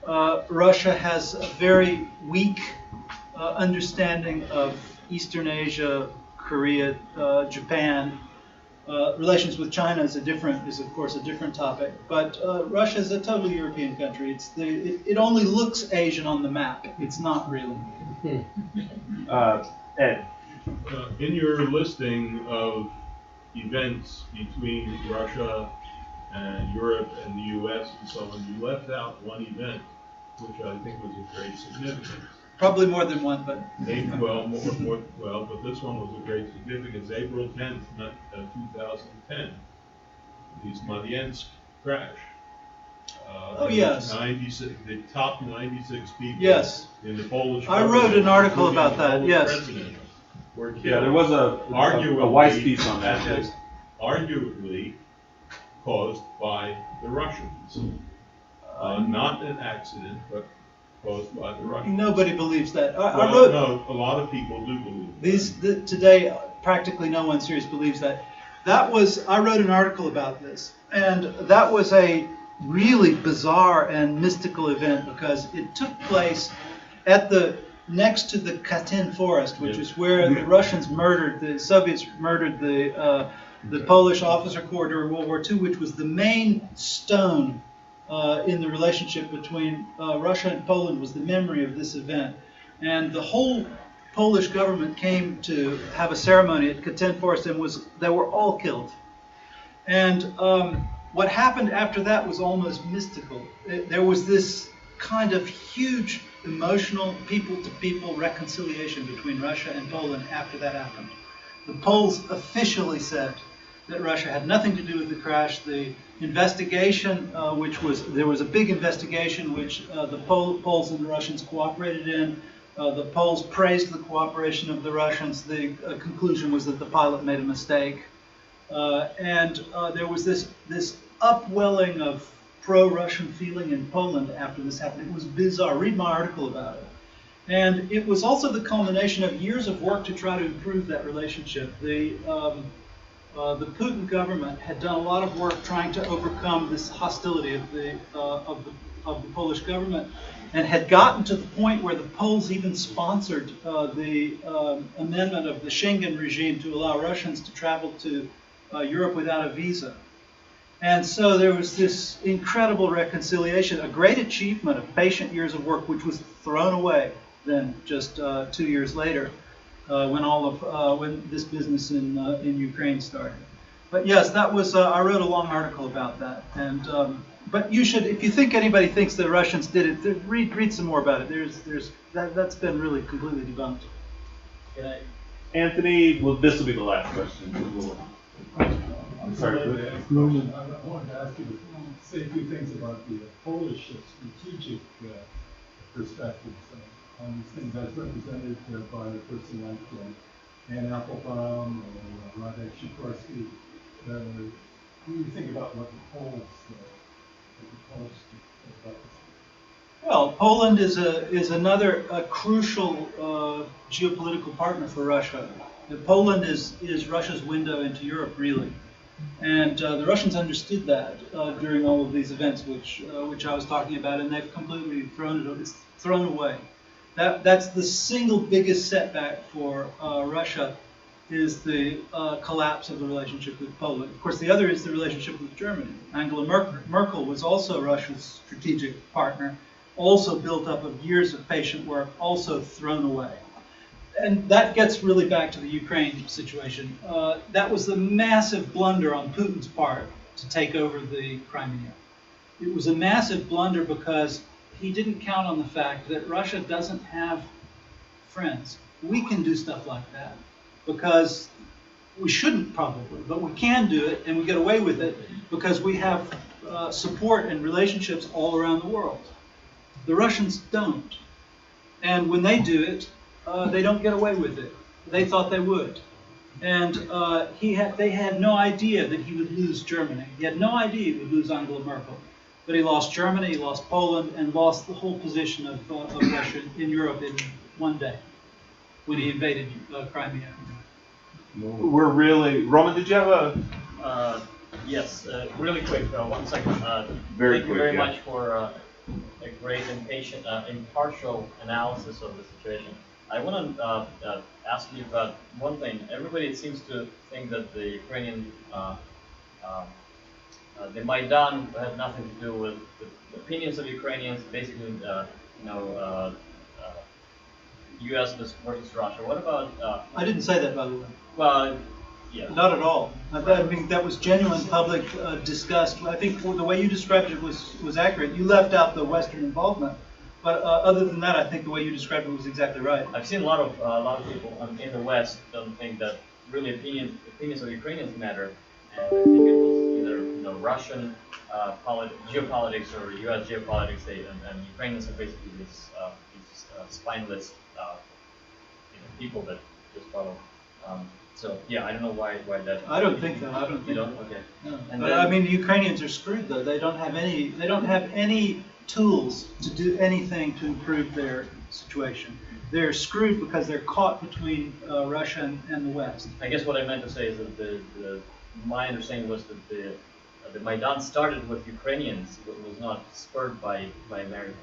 Russia has a very weak understanding of Eastern Asia, Korea, Japan. Relations with China is of course a different topic. But Russia is a totally European country. It only looks Asian on the map. It's not really. Ed. In your listing of events between Russia and Europe and the U.S. and so on, you left out one event, which I think was of great significance. Probably more than one, but but this one was of great significance. April 10th, 2010, the Smolensk crash. Yes. 96, the top 96 people. Yes. In the Polish. I wrote an article about that. Yes. Were killed. Yeah, there was a WAIS piece on that. Yes. Arguably caused by the Russians. Not an accident, but caused by the Russians. Nobody believes that. I wrote. No, a lot of people do believe. Today, practically no one seriously believes that. I wrote an article about this, and that was a really bizarre and mystical event because it took place next to the Katyn forest, which is where the Soviets murdered the Polish officer corps during World War II, which was the main stone in the relationship between Russia and Poland, was the memory of this event. And the whole Polish government came to have a ceremony at Katyn forest, and they were all killed. And what happened after that was almost mystical. There was this kind of huge emotional people-to-people reconciliation between Russia and Poland after that happened. The Poles officially said that Russia had nothing to do with the crash. The investigation, there was a big investigation which the Poles and the Russians cooperated in. The Poles praised the cooperation of the Russians. The conclusion was that the pilot made a mistake. And there was this upwelling of pro-Russian feeling in Poland after this happened. It was bizarre. Read my article about it. And it was also the culmination of years of work to try to improve that relationship. The Putin government had done a lot of work trying to overcome this hostility of the Polish government, and had gotten to the point where the Poles even sponsored the amendment of the Schengen regime to allow Russians to travel to Europe without a visa. And so there was this incredible reconciliation, a great achievement of patient years of work, which was thrown away then just 2 years later when this business in Ukraine started. But yes, that was I wrote a long article about that. And but you should, if you think anybody thinks the Russians did it, read some more about it. That's been really completely debunked. Anthony, well, this will be the last question. I'm sorry. I wanted to ask you to say a few things about the Polish strategic perspectives on these things as represented by a person like Anne Applebaum or Radek Sikorski. What do you think about what the Poles think about this? Well, Poland is another crucial geopolitical partner for Russia. Poland is Russia's window into Europe, really. And the Russians understood that during all of these events, which I was talking about, and they've completely thrown away. That's the single biggest setback for Russia, is the collapse of the relationship with Poland. Of course, the other is the relationship with Germany. Angela Merkel was also Russia's strategic partner, also built up of years of patient work, also thrown away. And that gets really back to the Ukraine situation. That was the massive blunder on Putin's part to take over the Crimea. It was a massive blunder because he didn't count on the fact that Russia doesn't have friends. We can do stuff like that because we shouldn't probably, but we can do it and we get away with it because we have support and relationships all around the world. The Russians don't. And when they do it, they don't get away with it. They thought they would. And they had no idea that he would lose Germany. He had no idea he would lose Angela Merkel. But he lost Germany, he lost Poland, and lost the whole position of Russia in Europe in one day when he invaded Crimea. We're really... Roman, did you have a... Yes, really quick, 1 second. Very Thank quick, you very yeah. much for a great and patient, impartial analysis of the situation. I want to ask you about one thing. Everybody seems to think that the Ukrainian, the Maidan had nothing to do with the opinions of Ukrainians, basically, U.S. versus Russia. What about... I didn't say that, by the way. Well, yeah. Not at all. I mean, that was genuine public disgust. I think the way you described it was accurate. You left out the Western involvement. But other than that, I think the way you described it was exactly right. I've seen a lot of people in the West don't think that really opinions of Ukrainians matter, and I think it was either Russian geopolitics or U.S. geopolitics, and Ukrainians are basically these spineless people that just follow. So yeah, I don't know why that. I don't think that. I don't think. You don't? Okay. No. And But then, I mean, the Ukrainians are screwed though. They don't have any tools to do anything to improve their situation. They're screwed because they're caught between Russia and the West. I guess what I meant to say is that my understanding was that the Maidan started with Ukrainians, but was not spurred by Americans.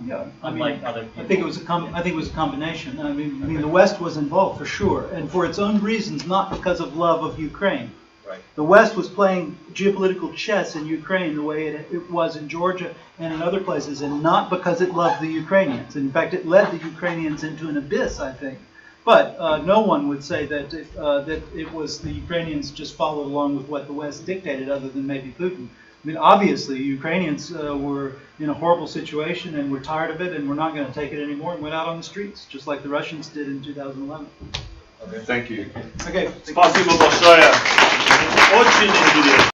Yeah, I Unlike mean, other people. I think it was a combination. I mean, the West was involved for sure, and for its own reasons, not because of love of Ukraine. Right. The West was playing geopolitical chess in Ukraine the way it was in Georgia and in other places, and not because it loved the Ukrainians. In fact, it led the Ukrainians into an abyss, I think. But no one would say that it was the Ukrainians just followed along with what the West dictated, other than maybe Putin. I mean, obviously, Ukrainians were in a horrible situation and were tired of it and were not going to take it anymore and went out on the streets, just like the Russians did in 2011. Thank you. Okay. Спасибо большое. Очень интересно.